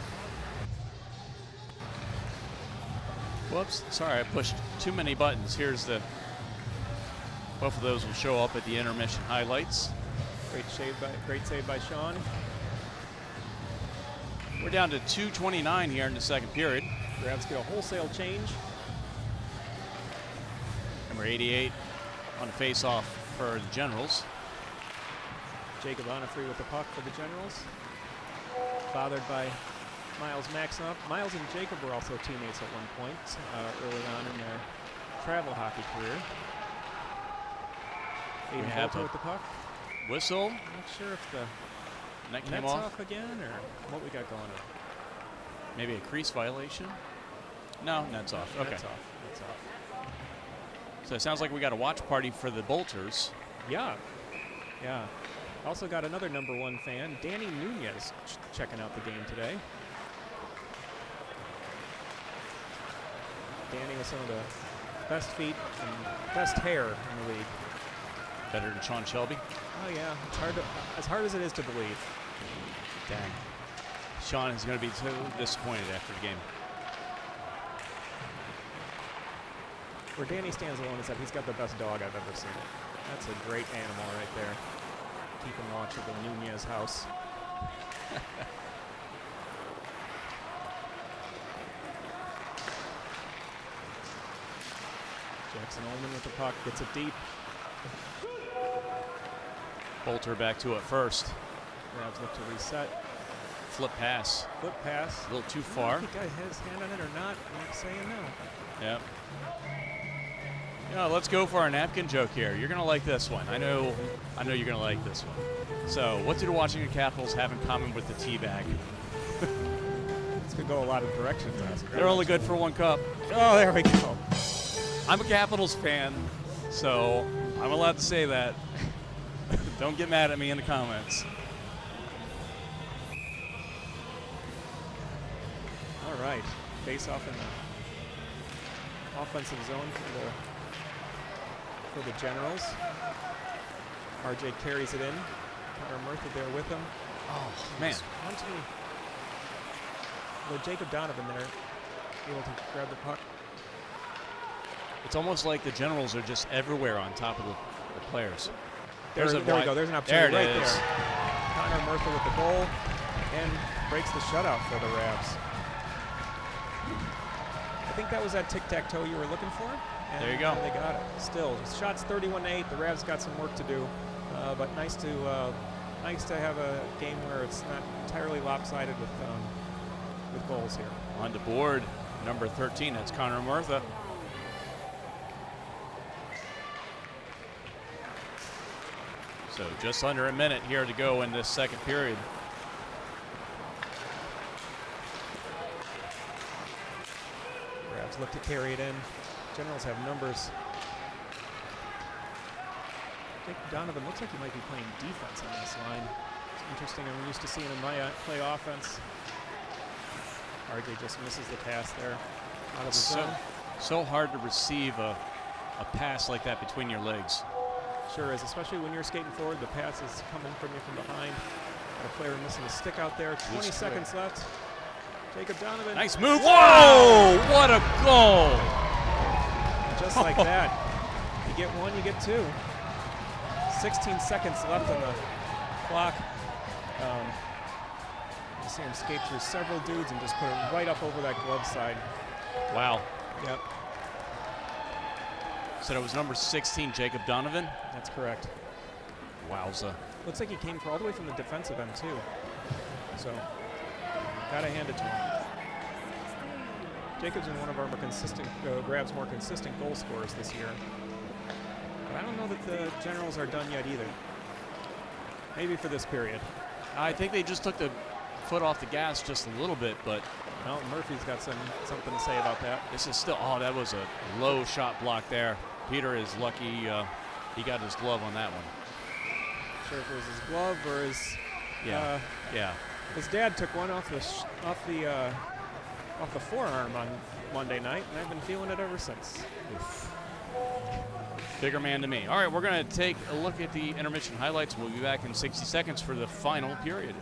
Whoops, sorry, I pushed too many buttons. Here's the, both of those will show up at the intermission highlights. Great save by Sean. We're down to 2:29 here in the second period. Ravs get a wholesale change. Number 88 on the face-off for the Generals. Jacob Onifree with the puck for the Generals. Bothered by Miles Maximoff. Miles and Jacob were also teammates at one point early on in their travel hockey career. Aiden Volta with the puck. Whistle. Not sure if the net came net's off. off again or what we got going on. Maybe a crease violation? No, net's off. Okay. Net's off. Net's off. So it sounds like we got a watch party for the Bolters. Yeah. Yeah. Also got another number 1 fan, Danny Nunez, checking out the game today. Danny with some of the best feet and best hair in the league. Better than Sean Shelby? Oh yeah, it's hard as hard as it is to believe. Dang. Sean is going to be so disappointed after the game. Where Danny stands alone is that he's got the best dog I've ever seen. That's a great animal right there. Keeping watch of the Nunez house. Jackson Ullman with the puck, gets it deep. Bolter back to it first. Ravs look to reset. Flip pass. Flip pass. A little too I far. don't think I had his hand on it or not. I'm not saying no. Yep. Yeah, let's go for our napkin joke here. You're going to like this one. I know you're going to like this one. So, what do the Washington Capitals have in common with the tea bag? This could go a lot of directions, Oscar. They're only good for 1 cup. Oh, there we go. I'm a Capitals fan, so I'm allowed to say that. Don't get mad at me in the comments. All right. Face off in the offensive zone for the Generals. RJ carries it in. Connor Murtha there with him. Oh, man. With Jacob Donovan there, able to grab the puck. It's almost like the Generals are just everywhere on top of the players. There we go. There's an opportunity there right it is. there. Connor Murtha with the goal and breaks the shutout for the Ravs. I think that was that tic-tac-toe you were looking for. And there you go. They got it. Still, shots 31-8. The Ravs got some work to do, but nice to have a game where it's not entirely lopsided with goals here. On the board, number 13. That's Connor Murtha. So just under a minute here to go in this second period. Ravs look to carry it in. Generals have numbers. Jake Donovan looks like he might be playing defense on this line. It's interesting. I'm used to seeing him play offense. RJ just misses the pass there out of the zone. So hard to receive a pass like that between your legs. Sure is, especially when you're skating forward. The pass is coming from you from behind. Got a player missing a stick out there. 20 seconds left. Jacob Donovan. Nice move. Whoa! What a goal! Just like that. You get one, you get two. 16 seconds left on the clock. You see him skate through several dudes and just put it right up over that glove side. Wow. Yep. Said it was number 16, Jacob Donovan. That's correct. Wowza. Looks like he came all the way from the defensive end too. So, gotta hand it to him. Jacob's been one of our more consistent, RAVS' more consistent goal scorers this year. But I don't know that the Generals are done yet either. Maybe for this period. I think they just took the foot off the gas just a little bit, but well, Murphy's got something to say about that. This is still, that was a low shot block there. Peter is lucky he got his glove on that one. Sure if it was his glove or his yeah. His dad took one off the forearm on Monday night, and I've been feeling it ever since. Oof. Bigger man to me. All right, we're going to take a look at the intermission highlights. We'll be back in 60 seconds for the final period.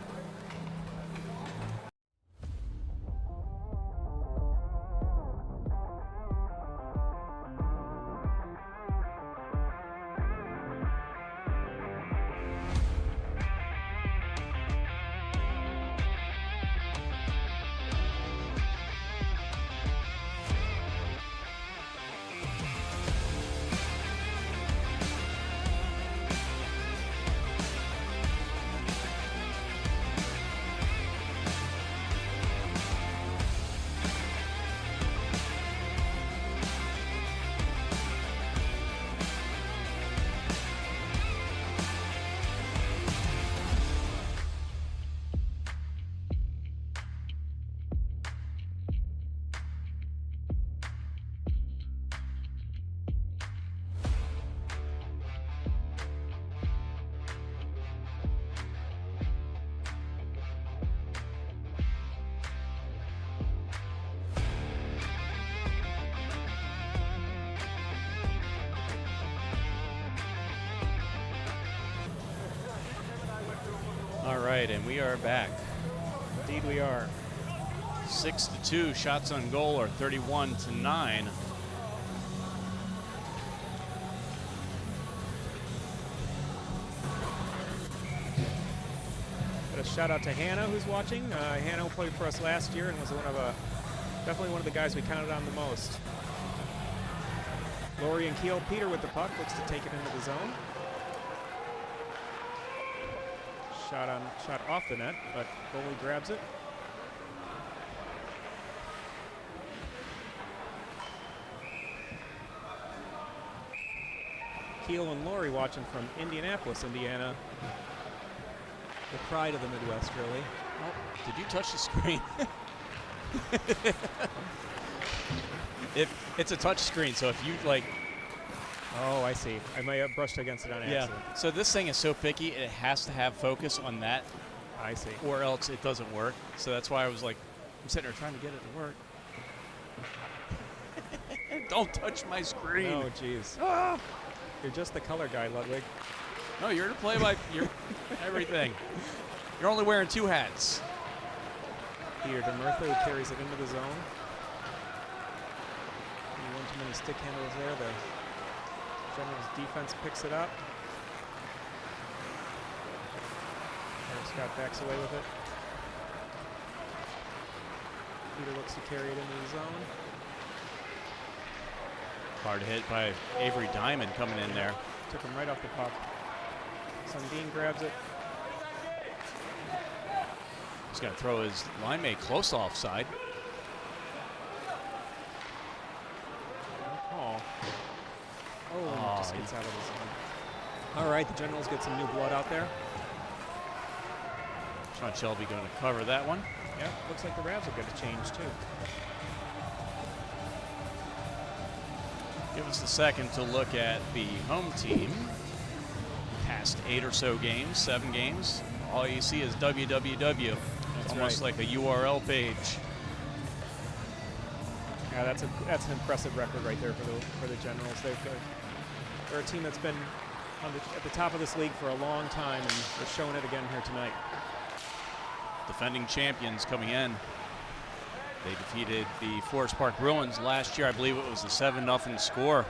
All right, and we are back. Indeed we are. 6-2 shots on goal, or 31-9. Got a shout out to Hannah who's watching. Hannah played for us last year and was definitely one of the guys we counted on the most. Lori and Keel. Peter with the puck looks to take it into the zone. Shot off the net, but goalie grabs it. Keel and Lori watching from Indianapolis, Indiana. The pride of the Midwest, really. Oh, did you touch the screen? It's a touch screen, so if you like. Oh, I see. I may have brushed against it on accident. Yeah. So this thing is so picky; it has to have focus on that. I see. Or else it doesn't work. So that's why I was like, I'm sitting there trying to get it to work. Don't touch my screen. Oh, jeez. Ah! You're just the color guy, Ludwig. No, you're to play by your everything. You're only wearing two hats. Here, DeMurtha who carries it into the zone. One too many stick handles there. The Generals defense picks it up. Eric Scott backs away with it. Peter looks to carry it into the zone. Hard hit by Avery Diamond coming in there. Took him right off the puck. Sundin grabs it. He's going to throw his line mate close offside. Oh, it just gets out of the zone. All right, the Generals get some new blood out there. Sean Shelby going to cover that one. Yeah, looks like the RAVS will get a change too. Give us a second to look at the home team. Past 8 or so games, 7 games. All you see is www. It's almost like a URL page. Yeah, that's an impressive record right there for the Generals. They're a team that's been at the top of this league for a long time, and they're showing it again here tonight. Defending champions coming in. They defeated the Forest Park Bruins last year. I believe it was a 7-0 score.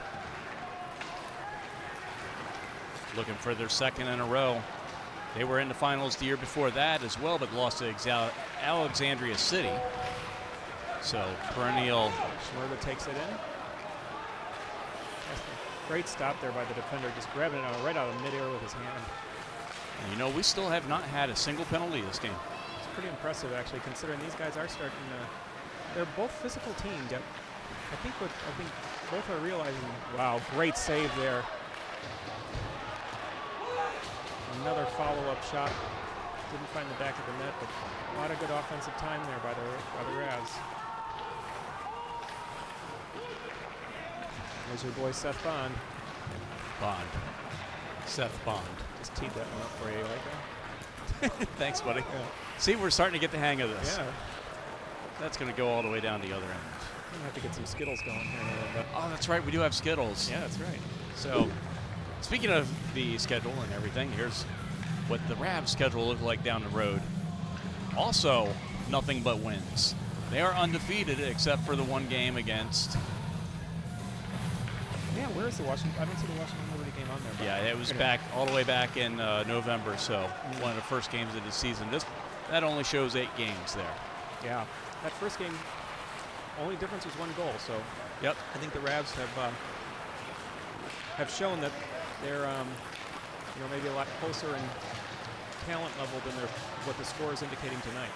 Looking for their second in a row. They were in the finals the year before that as well, but lost to Alexandria City. So perennial. Schmerber takes it in. Great stop there by the defender, just grabbing it right out of midair with his hand. And you know, we still have not had a single penalty this game. It's pretty impressive, actually, considering these guys are starting to. They're both physical teams. I think both are realizing. Wow, great save there. Another follow-up shot. Didn't find the back of the net, but a lot of good offensive time there by the Ravs. There's your boy Seth Bond. Seth Bond. Just teed that one up for you. Like that? Thanks, buddy. Yeah. See, we're starting to get the hang of this. Yeah. That's going to go all the way down the other end. I'm going to have to get some Skittles going here in a little bit. Oh, that's right. We do have Skittles. Yeah, that's right. So, speaking of the schedule and everything, here's what the RAVS schedule looks like down the road. Also, nothing but wins. They are undefeated except for the one game against. Yeah, where's the Washington? I don't see the Washington Liberty game on there. Yeah, it was back all the way back in November, so one of the first games of the season. That only shows 8 games there. Yeah, that first game, only difference was 1 goal. So, yep, I think the Ravs have shown that they're maybe a lot closer in talent level than what the score is indicating tonight.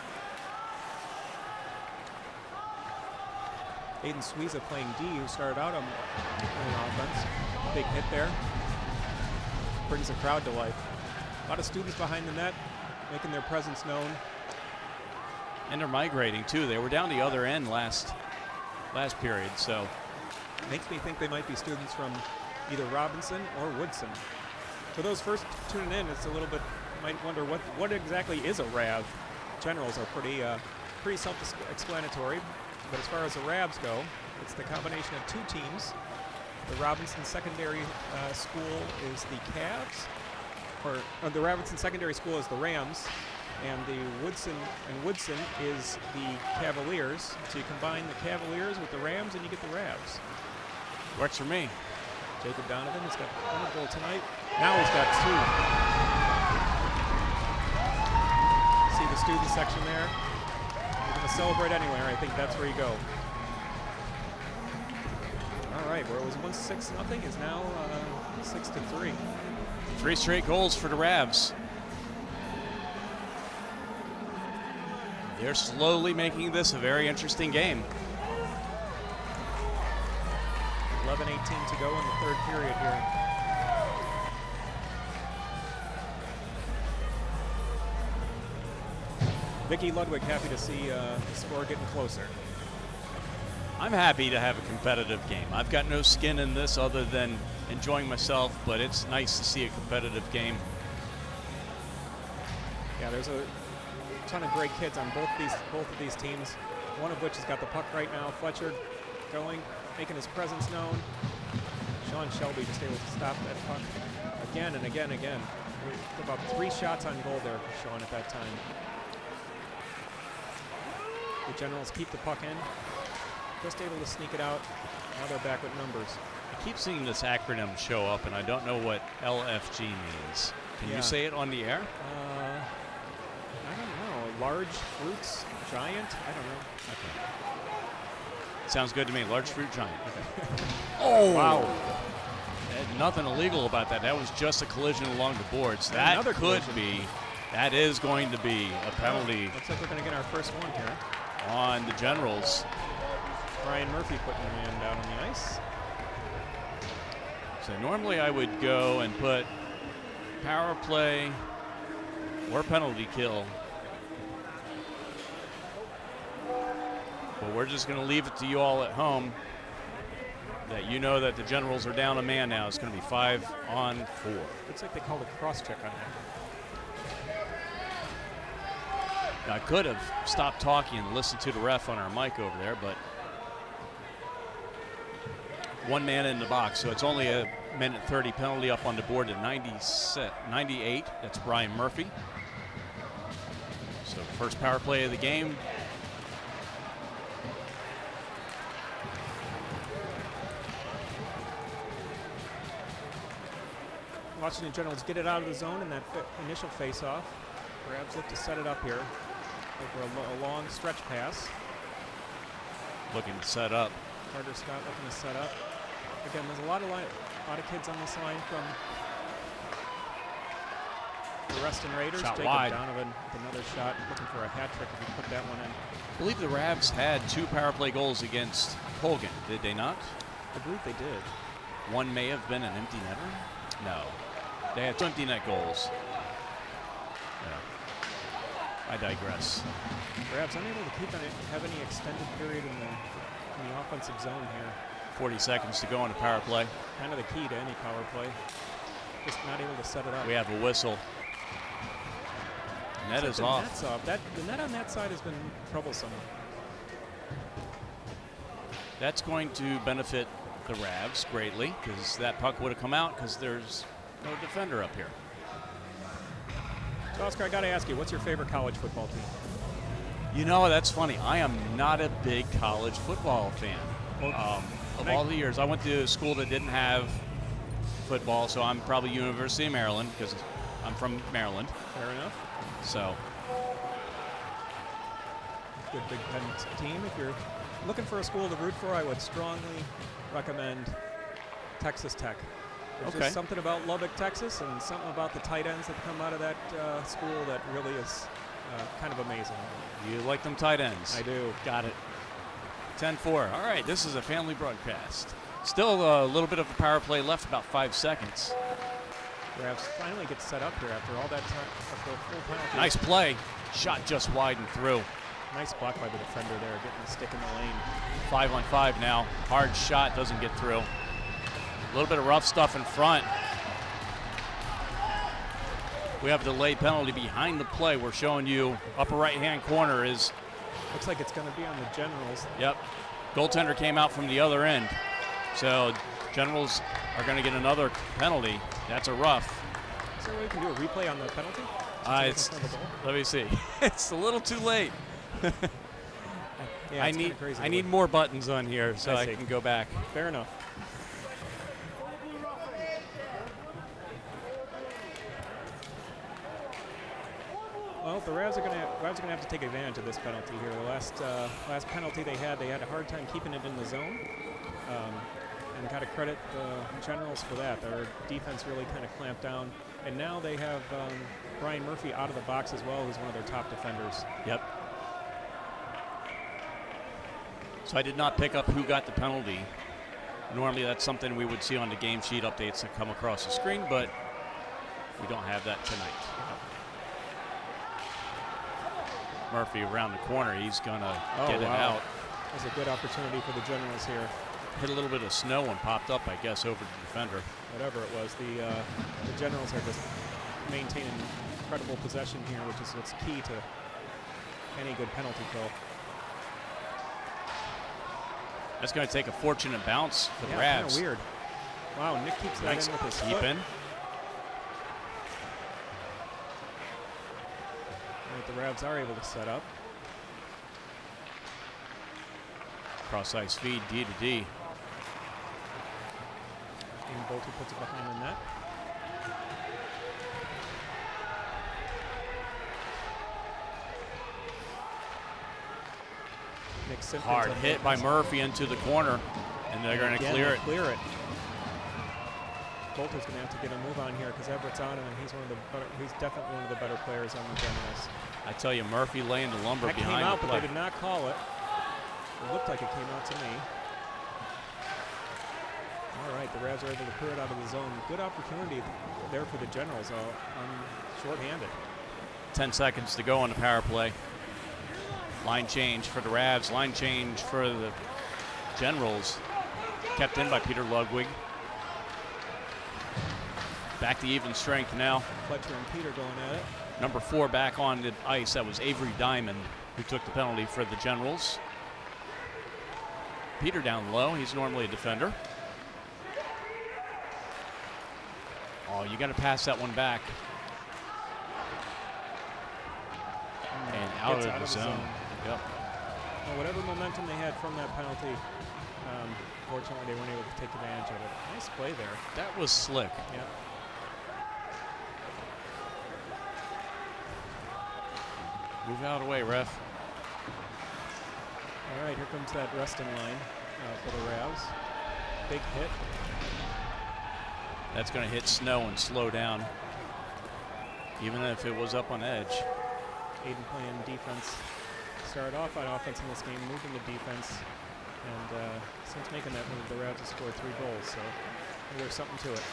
Aiden Suiza playing D, who started out on offense. Big hit there. Brings the crowd to life. A lot of students behind the net, making their presence known. And they're migrating too. They were down the other end last period, so makes me think they might be students from either Robinson or Woodson. For those first tuning in, it's a little bit, might wonder what exactly is a RAV. Generals are pretty self-explanatory, but as far as the RAVs go, it's the combination of 2 teams. The Robinson Secondary School is the Cavs, or the Robinson Secondary School is the Rams, and the Woodson is the Cavaliers. So you combine the Cavaliers with the Rams, and you get the Ravs. Works for me. Jacob Donovan has got 1 goal tonight. Now he's got 2. See the student section there? You're going to celebrate anywhere. I think that's where you go. All right, where it was 1-6-0 is now 6-3. 3 straight goals for the Ravs. They're slowly making this a very interesting game. 11:18 to go in the 3rd period here. Vicky Ludwig happy to see the score getting closer. I'm happy to have a competitive game. I've got no skin in this other than enjoying myself, but it's nice to see a competitive game. Yeah, there's a ton of great kids on both of these teams, one of which has got the puck right now. Fletcher going, making his presence known. Sean Shelby just able to stop that puck again and again and again. About 3 shots on goal there for Sean at that time. The Generals keep the puck in, just able to sneak it out. Now they're back with numbers. I keep seeing this acronym show up, and I don't know what LFG means. Can you say it on the air? I don't know. Large fruits, giant? I don't know. Okay. Sounds good to me. Large fruit giant. Okay. Oh! Wow. Nothing illegal about that. That was just a collision along the boards. That Another could collision. be, that is going to be a penalty Looks like we're going to get our first one here. on the Generals. Ryan Murphy putting the man down on the ice. So normally I would go and put power play or penalty kill. But we're just going to leave it to you all at home. that you know that the Generals are down a man now. It's going to be 5-on-4. Looks like they called a cross check on that. I could have stopped talking and listened to the ref on our mic over there, but one man in the box, so it's only a minute 30 penalty up on the board at 98. That's Brian Murphy. So first power play of the game. Washington Generals get it out of the zone in that initial face-off. RAVS look to set it up here over a long stretch pass. Looking to set up. Carter Scott looking to set up. Again, there's a lot of kids on this line from the Reston Raiders. Shot Jacob wide. Donovan with another shot, looking for a hat trick if he put that one in. I believe the RAVS had 2 power play goals against Colgan, did they not? I believe they did. One may have been an empty netter? No. They had 2 empty net goals. Yeah. I digress. RAVS unable to have any extended period in the offensive zone here. 40 seconds to go on the power play. Kind of the key to any power play. Just not able to set it up. We have a whistle. Net is off. Net's off. The net on that side has been troublesome. That's going to benefit the RAVS greatly because that puck would have come out because there's no defender up here. So Oscar, I got to ask you, what's your favorite college football team? You know, that's funny. I am not a big college football fan. Of all the years, I went to a school that didn't have football, so I'm probably University of Maryland because I'm from Maryland. Fair enough. So, good Big Ten team. If you're looking for a school to root for, I would strongly recommend Texas Tech. There's just something about Lubbock, Texas, and something about the tight ends that come out of that school that really is kind of amazing. You like them tight ends? I do. Got it. 10-4. All right, this is a family broadcast. Still a little bit of a power play left, about 5 seconds. RAVS finally gets set up here after all that time, after a full penalty. Nice play. Shot just wide and through. Nice block by the defender there, getting the stick in the lane. 5-on-5 now. Hard shot, doesn't get through. A little bit of rough stuff in front. We have a delayed penalty behind the play. We're showing you upper right-hand corner is. Looks like it's going to be on the Generals. Yep. Goaltender came out from the other end. So Generals are going to get another penalty. That's a rough. Is there a way we can do a replay on the penalty? Let me see. It's a little too late. Yeah, I need more buttons on here so I can go back. Fair enough. Well, the RAVS are going to have to take advantage of this penalty here. The last penalty they had a hard time keeping it in the zone, and got to credit the Generals for that. Their defense really kind of clamped down, and now they have Brian Murphy out of the box as well, who's one of their top defenders. Yep. So I did not pick up who got the penalty. Normally that's something we would see on the game sheet updates that come across the screen, but we don't have that tonight. Murphy around the corner. He's going to get it out. That's a good opportunity for the Generals here. Hit a little bit of snow and popped up, I guess, over the defender. Whatever it was, the Generals are just maintaining incredible possession here, which is what's key to any good penalty kill. That's going to take a fortunate bounce for the RAVS. Kind of weird. Wow, Nick keeps that in with his foot. In. The RAVS are able to set up. Cross ice feed, D to D. And Bolter puts it behind the net. Hard hit by Murphy into the corner, and they're going to clear it. Bolter's going to have to get a move on here because Everett's on him, and he's definitely one of the better players on the Generals. I tell you, Murphy laying the lumber that behind came out, the but they did not call it. It looked like it came out to me. All right, the RAVS are able to clear it out of the zone. Good opportunity there for the Generals on shorthanded. 10 seconds to go on the power play. Line change for the RAVS, line change for the Generals. kept in by Peter Ludwig. Back to even strength now. Fletcher and Peter going at it. Number 4 back on the ice. That was Avery Diamond, who took the penalty for the Generals. Peter down low. He's normally a defender. Oh, you got to pass that one back. And out of the zone. Yep. Well, whatever momentum they had from that penalty, fortunately they weren't able to take advantage of it. Nice play there. That was slick. Yeah. Move out of the way, ref. All right, here comes that resting line for the Ravs. Big hit. That's going to hit Snow and slow down, even if it was up on edge. Aiden playing defense. Started off on offense in this game, moving to defense, and since making that move, the Ravs have scored 3 goals, so there's something to it.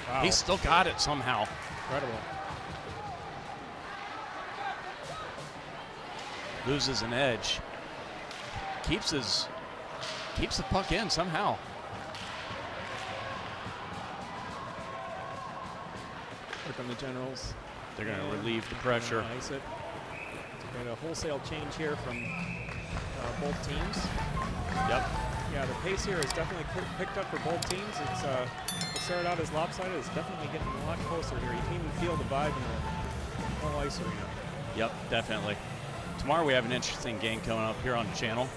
Wow. He still got it somehow. Incredible. Loses an edge. Keeps the puck in somehow. Here come the Generals. They're going to relieve the pressure. Ice it. Got a wholesale change here from both teams. Yep. Yeah, the pace here is definitely picked up for both teams. It started out as lopsided. It's definitely getting a lot closer here. You can even feel the vibe in the whole ice arena. Yep, definitely. Tomorrow we have an interesting game coming up here on the channel.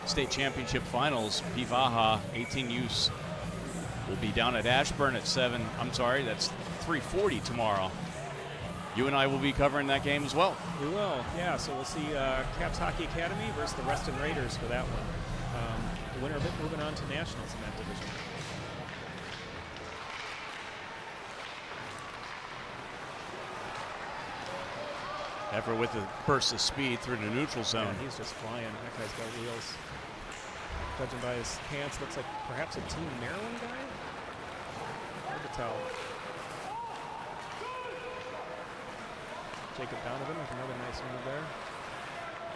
State Championship Finals, Pivaha 18 Use will be down at Ashburn at 7. I'm sorry, that's 3:40 tomorrow. You and I will be covering that game as well. We will, yeah. So we'll see Caps Hockey Academy versus the Reston Raiders for that one. The winner of it moving on to nationals in that division. Effort with a burst of speed through the neutral zone. Yeah, he's just flying. That guy's got wheels. Judging by his pants, looks like perhaps a Team Maryland guy. Hard to tell. Jacob Donovan with another nice move there.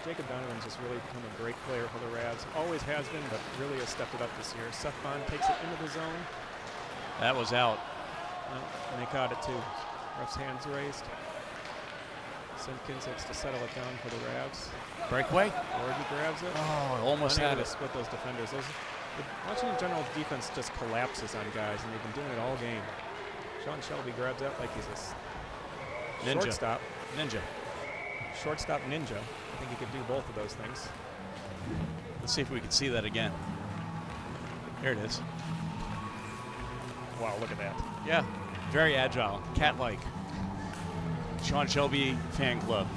Jacob Donovan's just really become a great player for the Ravs. Always has been, but really has stepped it up this year. Seth Bond takes it into the zone. That was out. And they caught it too. Ref's hands raised. Simpkins looks to settle it down for the Ravs. Breakaway. Orgy grabs it. Oh, almost had Unable it. to split those defenders. The Washington Generals defense just collapses on guys, and they've been doing it all game. Sean Shelby grabs that like he's a Ninja. shortstop. Ninja. Shortstop ninja. I think he could do both of those things. Let's see if we can see that again. Here it is. Wow, look at that. Yeah, very agile, cat-like. Sean Shelby fan club.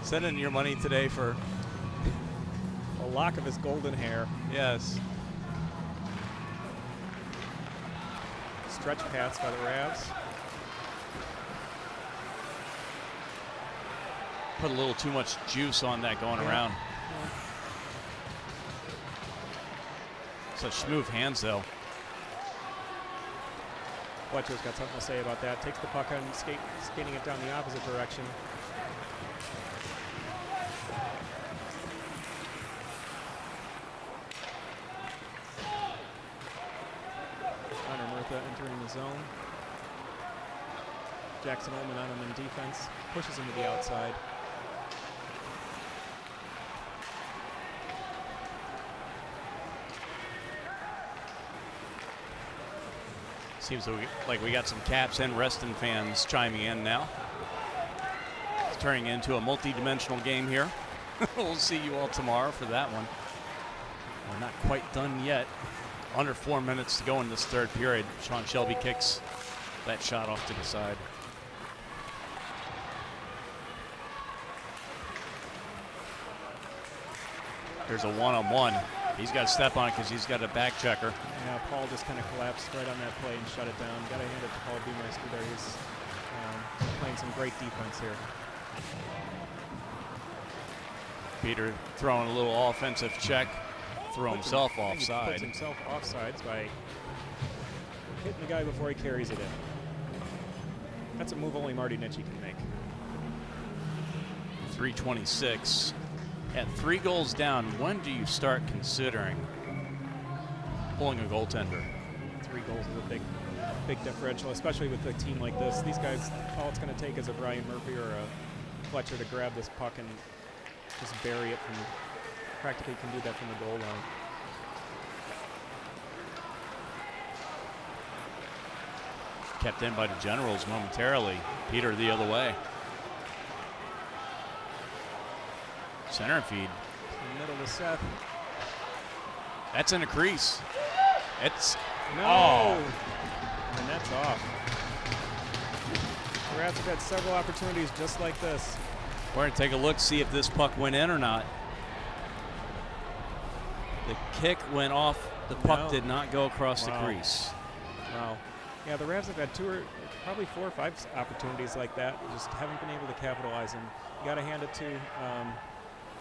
Send in your money today for A lock of his golden hair. yes. Stretch pass by the Ravs. Put a little too much juice on that going around. Yeah. Such smooth hands, though. Fletcher's got something to say about that. Takes the puck and skating it down the opposite direction. Connor Murtha entering the zone. Jackson Ullman on him in defense. Pushes him to the outside. Seems like we got some Caps and Reston fans chiming in now. It's turning into a multi-dimensional game here. We'll see you all tomorrow for that one. We're not quite done yet. Under 4 minutes to go in this third period. Sean Shelby kicks that shot off to the side. There's a one-on-one. He's got to step on it because he's got a back checker. Yeah, Paul just kind of collapsed right on that play and shut it down. Got to hand it to Paul Beemeister there. He's playing some great defense here. Peter throwing a little offensive check. Threw himself He puts offside. himself offsides by hitting the guy before he carries it in. That's a move only Marty Nitchie can make. 3:26 At 3 goals down, when do you start considering pulling a goaltender? 3 goals is a big differential, especially with a team like this. These guys, all it's going to take is a Brian Murphy or a Fletcher to grab this puck and just bury it from, practically can do that from the goal line. Kept in by the Generals momentarily. Peter the other way. Center feed. Middle to Seth. That's in a crease. It's no. Oh. And that's off. The Ravs have had several opportunities just like this. We're going to take a look, see if this puck went in or not. The kick went off. The puck did not go across the crease. Wow. Yeah, the Ravs have had probably 4 or 5 opportunities like that. Just haven't been able to capitalize them. You got to hand it to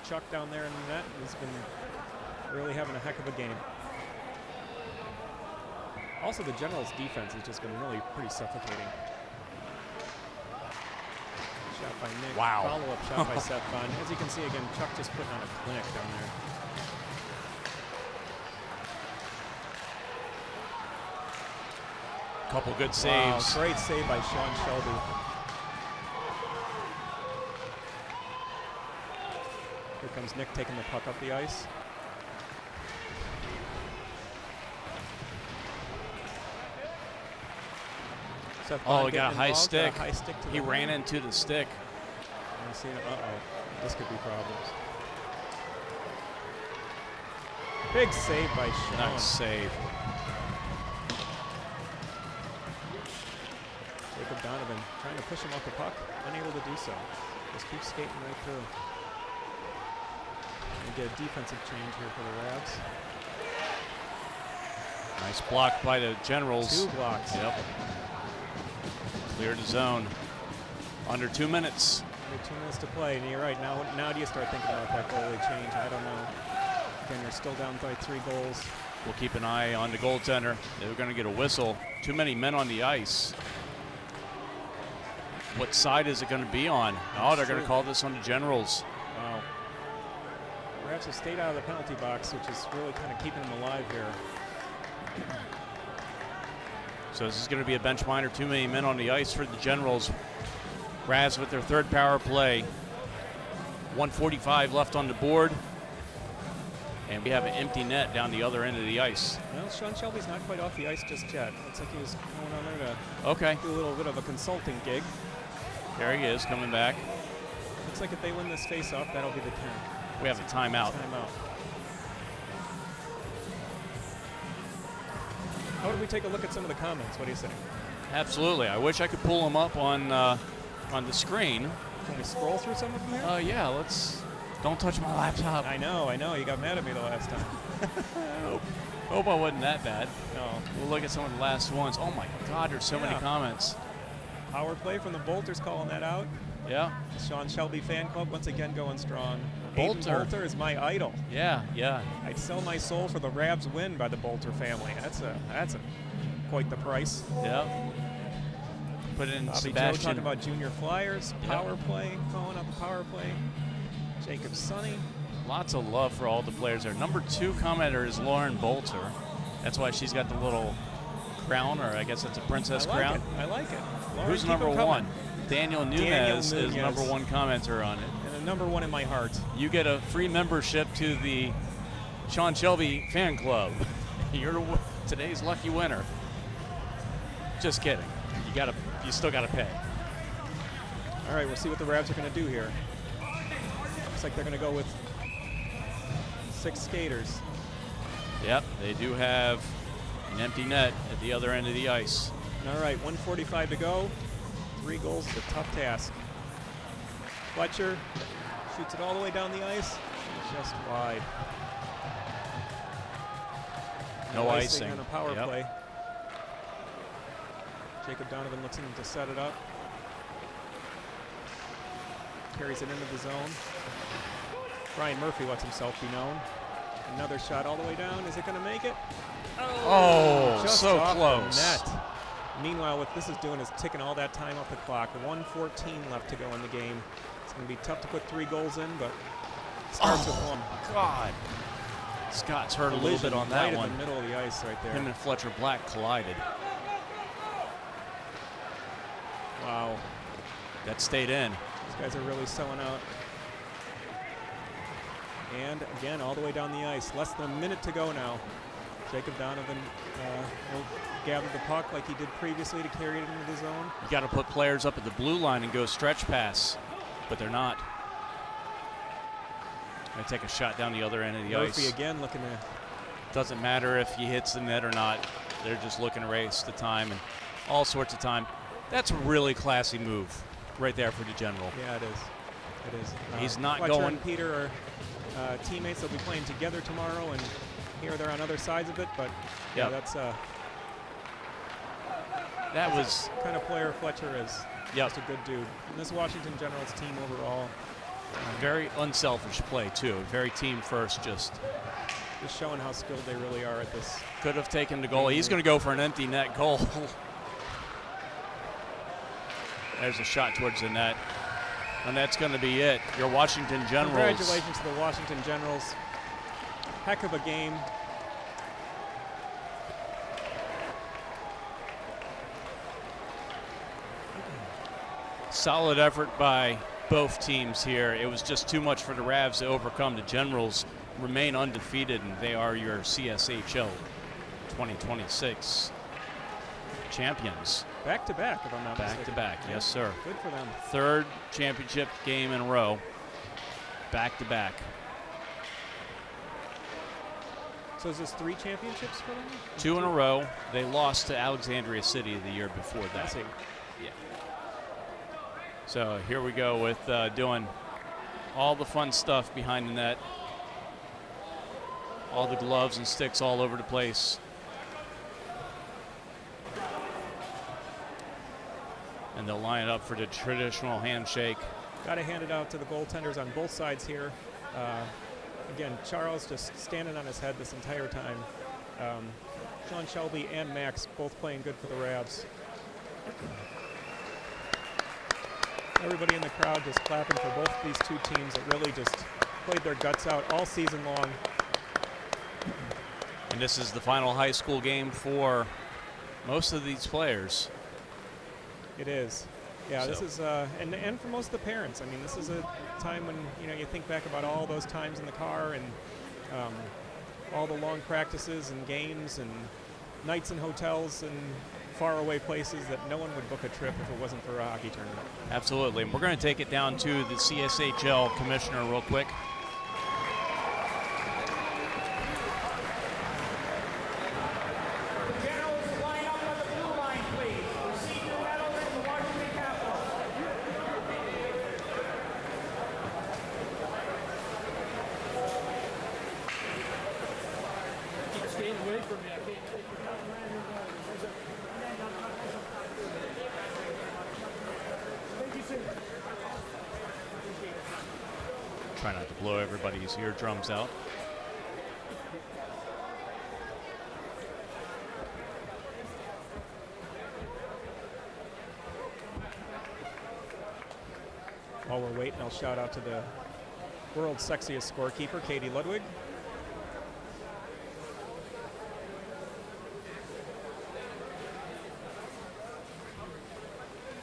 Chuck down there in the net. He's been really having a heck of a game. Also, the Generals' defense has just been really pretty suffocating. Shot by Nick. Wow. Follow-up shot by Seth Bond. As you can see, again, Chuck just putting on a clinic down there. Couple good Wow, saves. great save by Sean Shelby. Here comes Nick taking the puck up the ice. Seth Oh, Bond he got a getting high involved, stick. got a high stick to He the ran line. into the stick. Uh-oh, this could be problems. Big save by Sean. Nice save. Jacob Donovan trying to push him off the puck, unable to do so. Just keeps skating right through. We get a defensive change here for the Ravs. Nice block by the Generals. 2 blocks. Yep. Cleared the zone. Under 2 minutes. Under 2 minutes to play, and you're right. Now do you start thinking about that goalie change? I don't know. Again, you're still down by 3 goals. We'll keep an eye on the goaltender. They're going to get a whistle. Too many men on the ice. What side is it going to be on? Oh, they're going to call this on the Generals. Wow. Ravs have stayed out of the penalty box, which is really kind of keeping them alive here. So this is going to be a bench minor. Too many men on the ice for the Generals. Ravs with their 3rd power play. 1:45 left on the board. And we have an empty net down the other end of the ice. Well, Sean Shelby's not quite off the ice just yet. Looks like he was going on there to Okay. do a little bit of a consulting gig. There he is, coming back. Looks like if they win this face-off, that'll be the 10. We have a timeout. Timeout. How would we take a look at some of the comments? What do you say? Absolutely. I wish I could pull them up on the screen. Can we scroll through some of them here? Yeah, let's. Don't touch my laptop. I know. You got mad at me the last time. Hope I wasn't that bad. No. We'll look at some of the last ones. Oh my God, there's so many comments. Power play from the Bolters calling that out. Yeah. The Sean Shelby fan club once again going strong. Bolter. Hayden Bolter is my idol. Yeah. I'd sell my soul for the Ravs win by the Bolter family. That's quite the price. Yeah. Put it in Bobby Joe Sebastian. talking about junior flyers, power play, calling out the power play. Jacob Sonny. Lots of love for all the players there. Number 2 commenter is Lauren Bolter. That's why she's got the little crown, or I guess it's a princess crown. I like it. Lauren, Who's keep number 'em coming. 1? Daniel Nunez is Nunez. number 1 commenter on it. And a number 1 in my heart. You get a free membership to the Sean Shelby fan club. You're today's lucky winner. Just kidding. You still gotta pay. All right, we'll see what the Ravs are going to do here. Looks like they're going to go with 6 skaters. Yep, they do have an empty net at the other end of the ice. All right, 1:45 to go. 3 goals is a tough task. Fletcher shoots it all the way down the ice. Just wide. No icing. On a power Yep. play. Jacob Donovan looks in to set it up. Carries it into the zone. Brian Murphy lets himself be known. Another shot all the way down. Is it going to make it? Oh, just so off close. The net. Meanwhile, what this is doing is ticking all that time off the clock. 1:14 left to go in the game. It's going to be tough to put 3 goals in, but Starts with one. God. Scott's hurt a little bit on that right one. In the middle of the ice right there. Him and Fletcher Black collided. Wow. That stayed in. These guys are really selling out. And again, all the way down the ice. Less than a minute to go now. Jacob Donovan will gather the puck like he did previously to carry it into the zone. You got to put players up at the blue line and go stretch pass, but they're not. Gonna take a shot down the other end of the Murphy ice. again looking to. Doesn't matter if he hits the net or not. They're just looking to race the time and all sorts of time. That's a really classy move right there for the General. Yeah, it is. It is. He's not Fletcher going. And Peter are teammates. They'll be playing together tomorrow, and here they're on other sides of it. But yeah, that's that was the kind of player Fletcher is. Yep. Just a good dude. And this Washington Generals team overall. Very unselfish play too. Very team first. Just showing how skilled they really are at this. Could have taken the goal. He's going to go for an empty net goal. There's a shot towards the net. And that's going to be it. Your Washington Generals. Congratulations to the Washington Generals. Heck of a game. Solid effort by both teams here. It was just too much for the RAVS to overcome. The Generals remain undefeated, and they are your CSHL 2026 champions. Back-to-back, if I'm not mistaken. Back-to-back, yes, sir. Good for them. Third championship game in a row. Back-to-back. So is this 3 championships for them? 2 in a row. They lost to Alexandria City the year before that. I see. Yeah. So here we go with doing all the fun stuff behind the net. All the gloves and sticks all over the place. And they'll line it up for the traditional handshake. Got to hand it out to the goaltenders on both sides here. Again, Charles just standing on his head this entire time. Sean Shelby and Max both playing good for the RAVS. Everybody in the crowd just clapping for both these two teams that really just played their guts out all season long. And this is the final high school game for most of these players. It is. Yeah, So. this is, and for most of the parents. I mean, this is a time when, you think back about all those times in the car and all the long practices and games and nights in hotels and faraway places that no one would book a trip if it wasn't for a hockey tournament. Absolutely. And we're going to take it down to the CSHL commissioner real quick. Try not to blow everybody's eardrums out. While we're waiting, I'll shout out to the world's sexiest scorekeeper, Katie Ludwig.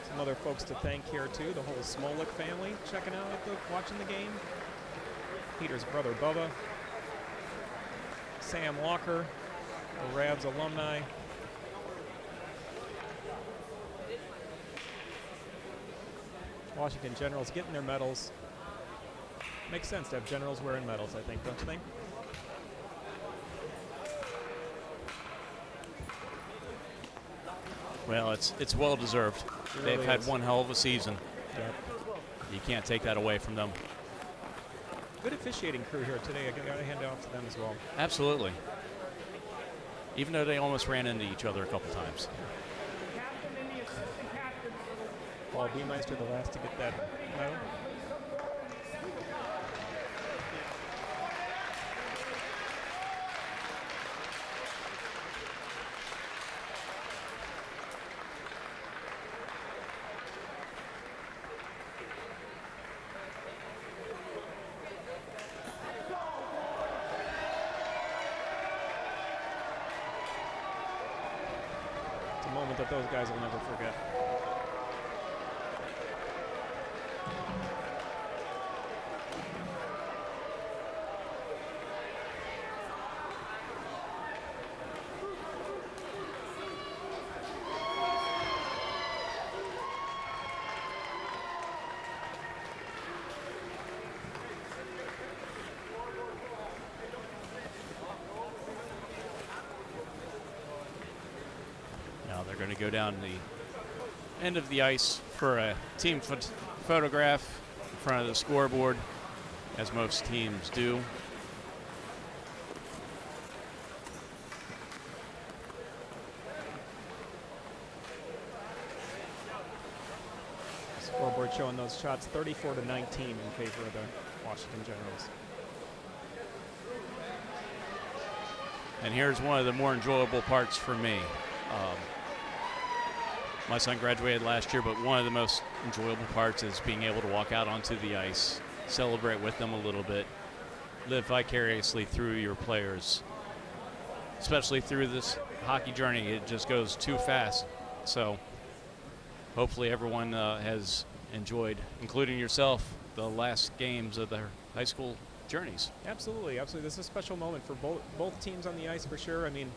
Some other folks to thank here too, the whole Smolik family checking out watching the game. Peter's brother Bubba, Sam Walker, the RAVS alumni. Washington Generals getting their medals. Makes sense to have Generals wearing medals, I think, don't you think? Well, it's well deserved. It They've really had is. one hell of a season. Yep. You can't take that away from them. Good officiating crew here today. I got to hand it off to them as well. Absolutely. Even though they almost ran into each other a couple times. Paul Beemeister, the last to get that medal. moment that those guys will never forget. They're going to go down the end of the ice for a team photograph in front of the scoreboard, as most teams do. Scoreboard showing those shots 34-19 in favor of the Washington Generals. And here's one of the more enjoyable parts for me. My son graduated last year, but one of the most enjoyable parts is being able to walk out onto the ice, celebrate with them a little bit, live vicariously through your players, especially through this hockey journey. It just goes too fast. So hopefully everyone has enjoyed, including yourself, the last games of their high school journeys. Absolutely, absolutely. This is a special moment for both teams on the ice for sure. I mean,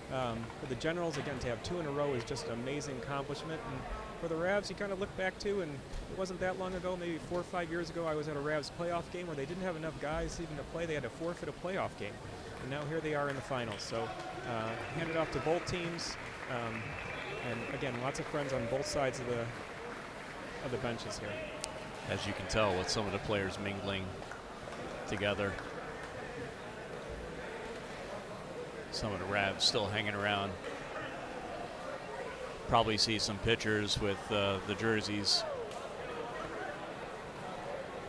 for the Generals, again, to have 2 in a row is just an amazing accomplishment. And for the RAVS, you kind of look back to, and it wasn't that long ago, maybe 4 or 5 years ago, I was at a RAVS playoff game where they didn't have enough guys even to play. They had to forfeit a playoff game. And now here they are in the finals. So hand it off to both teams. And again, lots of friends on both sides of the benches here. As you can tell with some of the players mingling together. Some of the RAVs still hanging around. Probably see some pictures with the jerseys.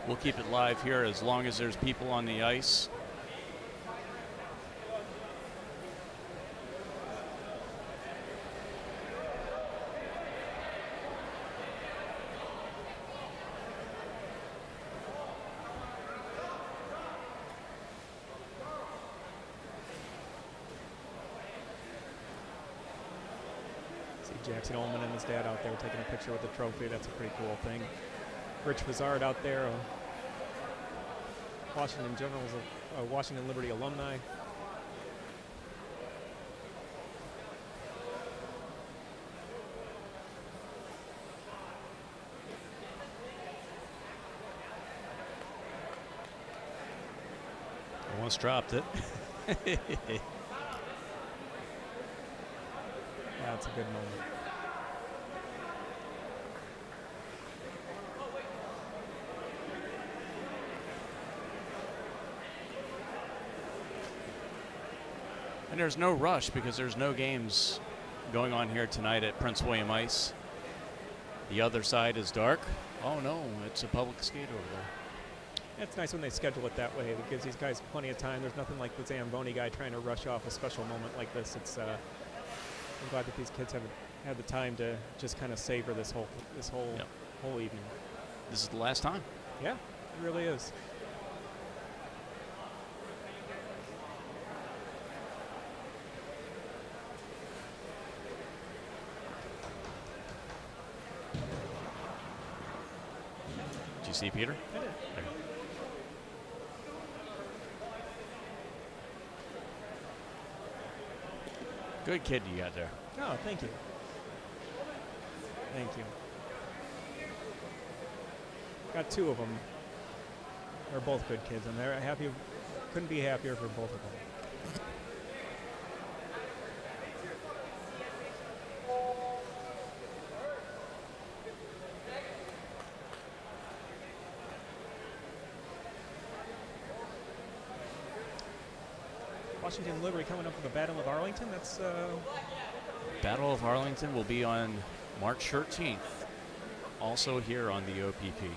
We'll keep it live here as long as there's people on the ice. Jackson Ullman and his dad out there taking a picture with the trophy. That's a pretty cool thing. Rich Vizard out there, Washington Generals, Washington Liberty alumni. Almost dropped it. That's a good moment. And there's no rush because there's no games going on here tonight at Prince William Ice. The other side is dark. Oh no, it's a public skate over there. It's nice when they schedule it that way. It gives these guys plenty of time. There's nothing like the Zamboni guy trying to rush off a special moment like this. It's I'm glad that these kids have had the time to just kind of savor this whole evening. This is the last time. Yeah, it really is. Did you see Peter? I did. Okay. Good kid you got there. Oh, thank you. Thank you. Got 2 of them. They're both good kids, and they're happy. Couldn't be happier for both of them. Washington Liberty coming up for the Battle of Arlington. That's Battle of Arlington will be on March 13th, also here on the OPP.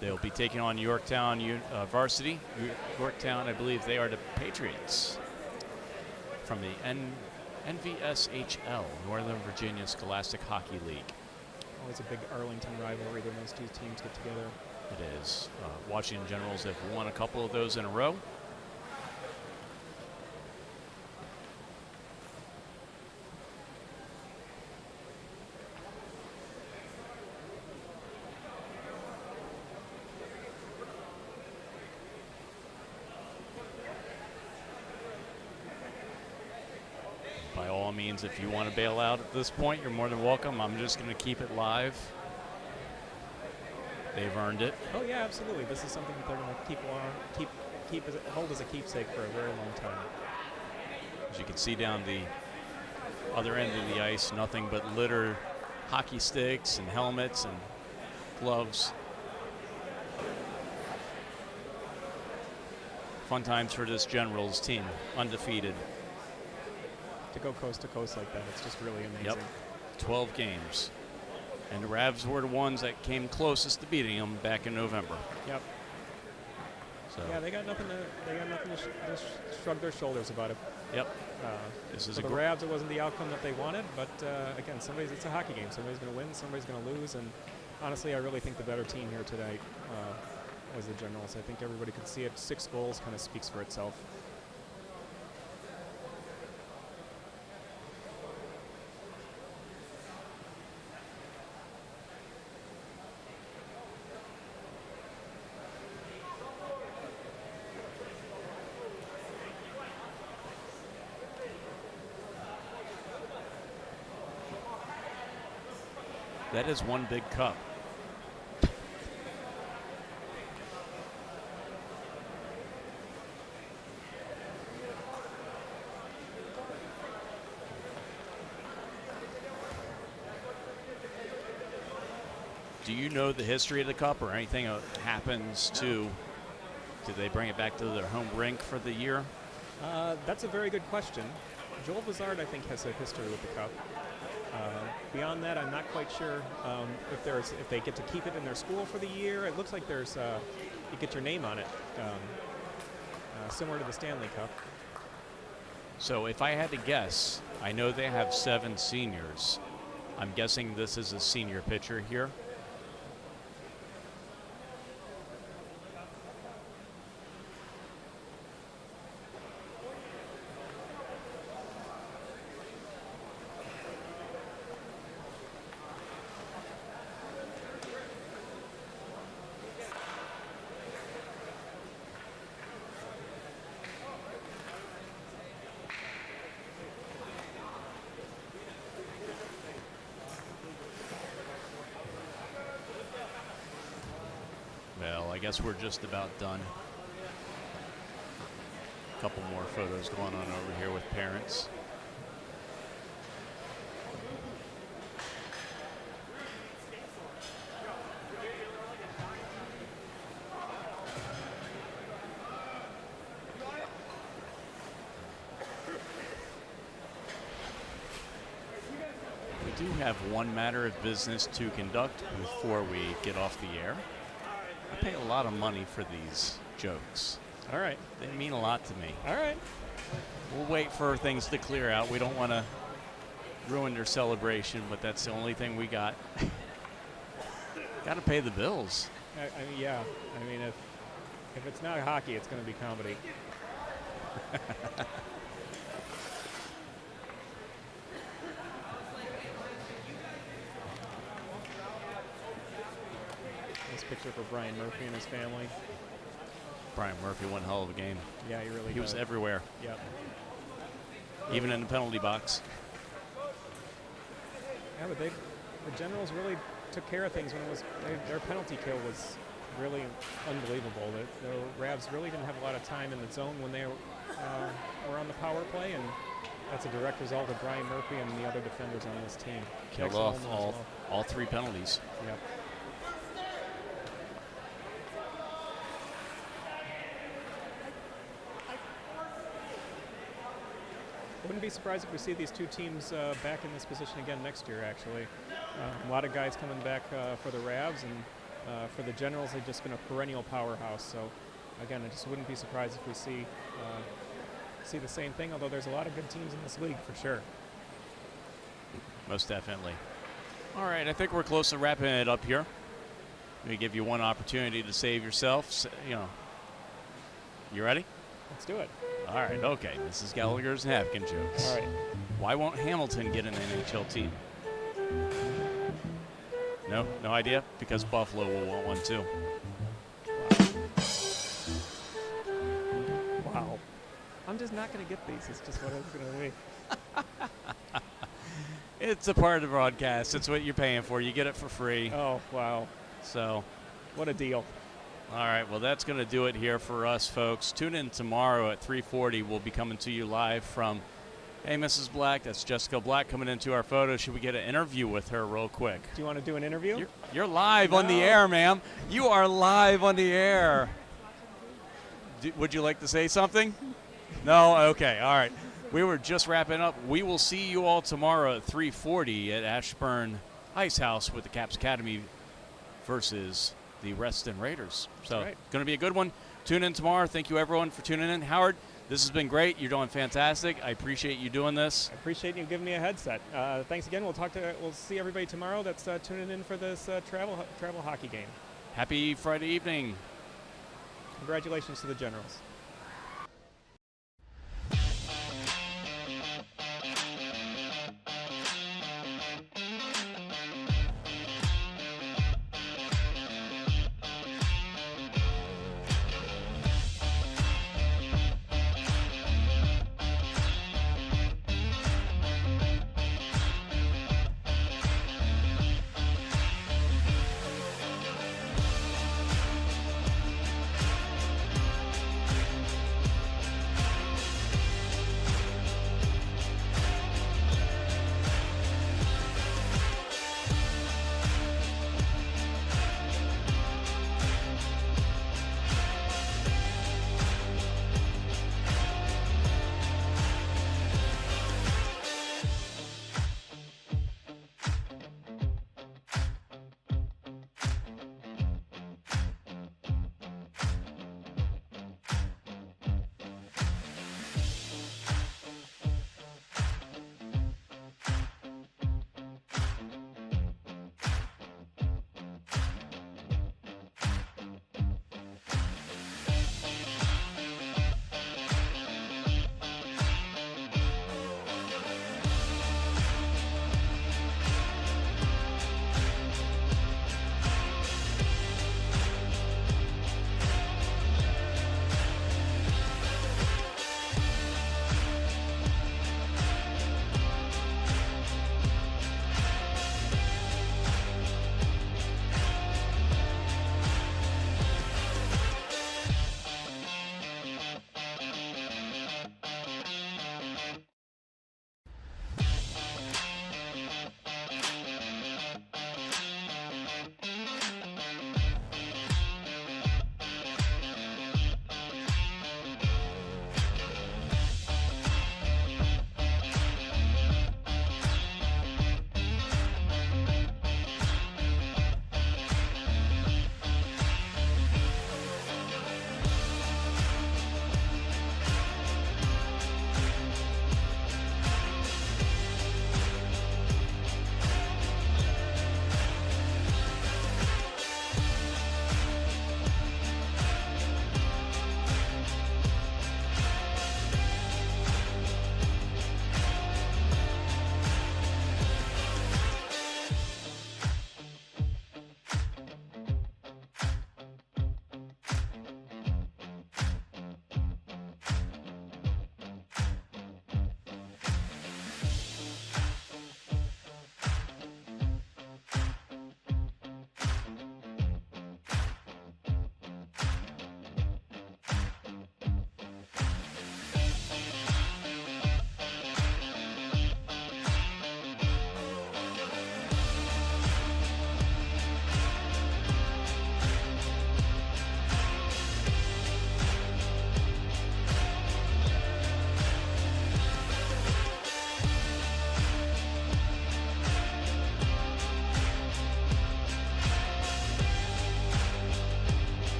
They'll be taking on Yorktown varsity. Yorktown, I believe they are the Patriots from the NVSHL, Northern Virginia Scholastic Hockey League. always a big Arlington rivalry when those 2 teams get together. It is. Washington Generals have won a couple of those in a row. all means, if you want to bail out at this point, you're more than welcome. I'm just going to keep it live. They've earned it. Oh yeah, absolutely. This is something that they're going to hold as a keepsake for a very long time. As you can see down the other end of the ice, nothing but littered hockey sticks and helmets and gloves. Fun times for this Generals team, undefeated. To go coast to coast like that, it's just really amazing. Yep, 12 games. And the Ravs were the ones that came closest to beating them back in November. Yep. So. Yeah, they got nothing to shrug their shoulders about it. Yep. This is for the Ravs, it wasn't the outcome that they wanted, but again, it's a hockey game. Somebody's going to win, somebody's going to lose, and honestly, I really think the better team here tonight was the Generals. I think everybody could see it. 6 goals kind of speaks for itself. That is one big cup. Do you know the history of the cup or anything that happens to? Do they bring it back to their home rink for the year? That's a very good question. Joel Vizard, I think, has a history with the cup. Beyond that, I'm not quite sure if they get to keep it in their school for the year. It looks like there's you get your name on it, similar to the Stanley Cup. So if I had to guess, I know they have 7 seniors. I'm guessing this is a senior pitcher here. Well, I guess we're just about done. A couple more photos going on over here with parents. We do have one matter of business to conduct before we get off the air. I pay a lot of money for these jokes. All right. They mean a lot to me. All right. We'll wait for things to clear out. We don't want to ruin their celebration, but that's the only thing we got. Got to pay the bills. Yeah. I mean, if it's not hockey, it's going to be comedy. This picture for Brian Murphy and his family. Brian Murphy, one hell of a game. Yeah, he was everywhere. Yep. Even in the penalty box. Yeah, but the Generals really took care of things when their penalty kill was really unbelievable. The Ravs really didn't have a lot of time in the zone when they were on the power play, and that's a direct result of Brian Murphy and the other defenders on this team. Killed off all 3 penalties. Yep. Wouldn't be surprised if we see these 2 teams back in this position again next year, actually. A lot of guys coming back for the Ravs, and for the Generals, they've just been a perennial powerhouse. So, again, I just wouldn't be surprised if we see the same thing, although there's a lot of good teams in this league for sure. Most definitely. All right, I think we're close to wrapping it up here. Let me give you one opportunity to save yourself. You ready? Let's do it. All right, okay. Mrs. Gallagher's napkin jokes. All right. Why won't Hamilton get an NHL team? No idea? Because Buffalo will want one too. Wow. I'm just not going to get these. It's just what it's going to be. It's a part of the broadcast. It's what you're paying for. You get it for free. Oh, wow. So, what a deal. All right, well, that's going to do it here for us, folks. Tune in tomorrow at 3:40. We'll be coming to you live from, hey, Mrs. Black, that's Jessica Black coming into our photo. Should we get an interview with her real quick? Do you want to do an interview? You're live on the air, ma'am. You are live on the air. Would you like to say something? No? Okay, all right. We were just wrapping up. We will see you all tomorrow at 3:40 at Ashburn Ice House with the Caps Academy versus the Reston Raiders. So right. Going to be a good one. Tune in tomorrow. Thank you, everyone, for tuning in. Howard, this has been great. You're doing fantastic. I appreciate you doing this. I appreciate you giving me a headset. Thanks again. We'll see everybody tomorrow that's tuning in for this travel hockey game. Happy Friday evening. Congratulations to the Generals.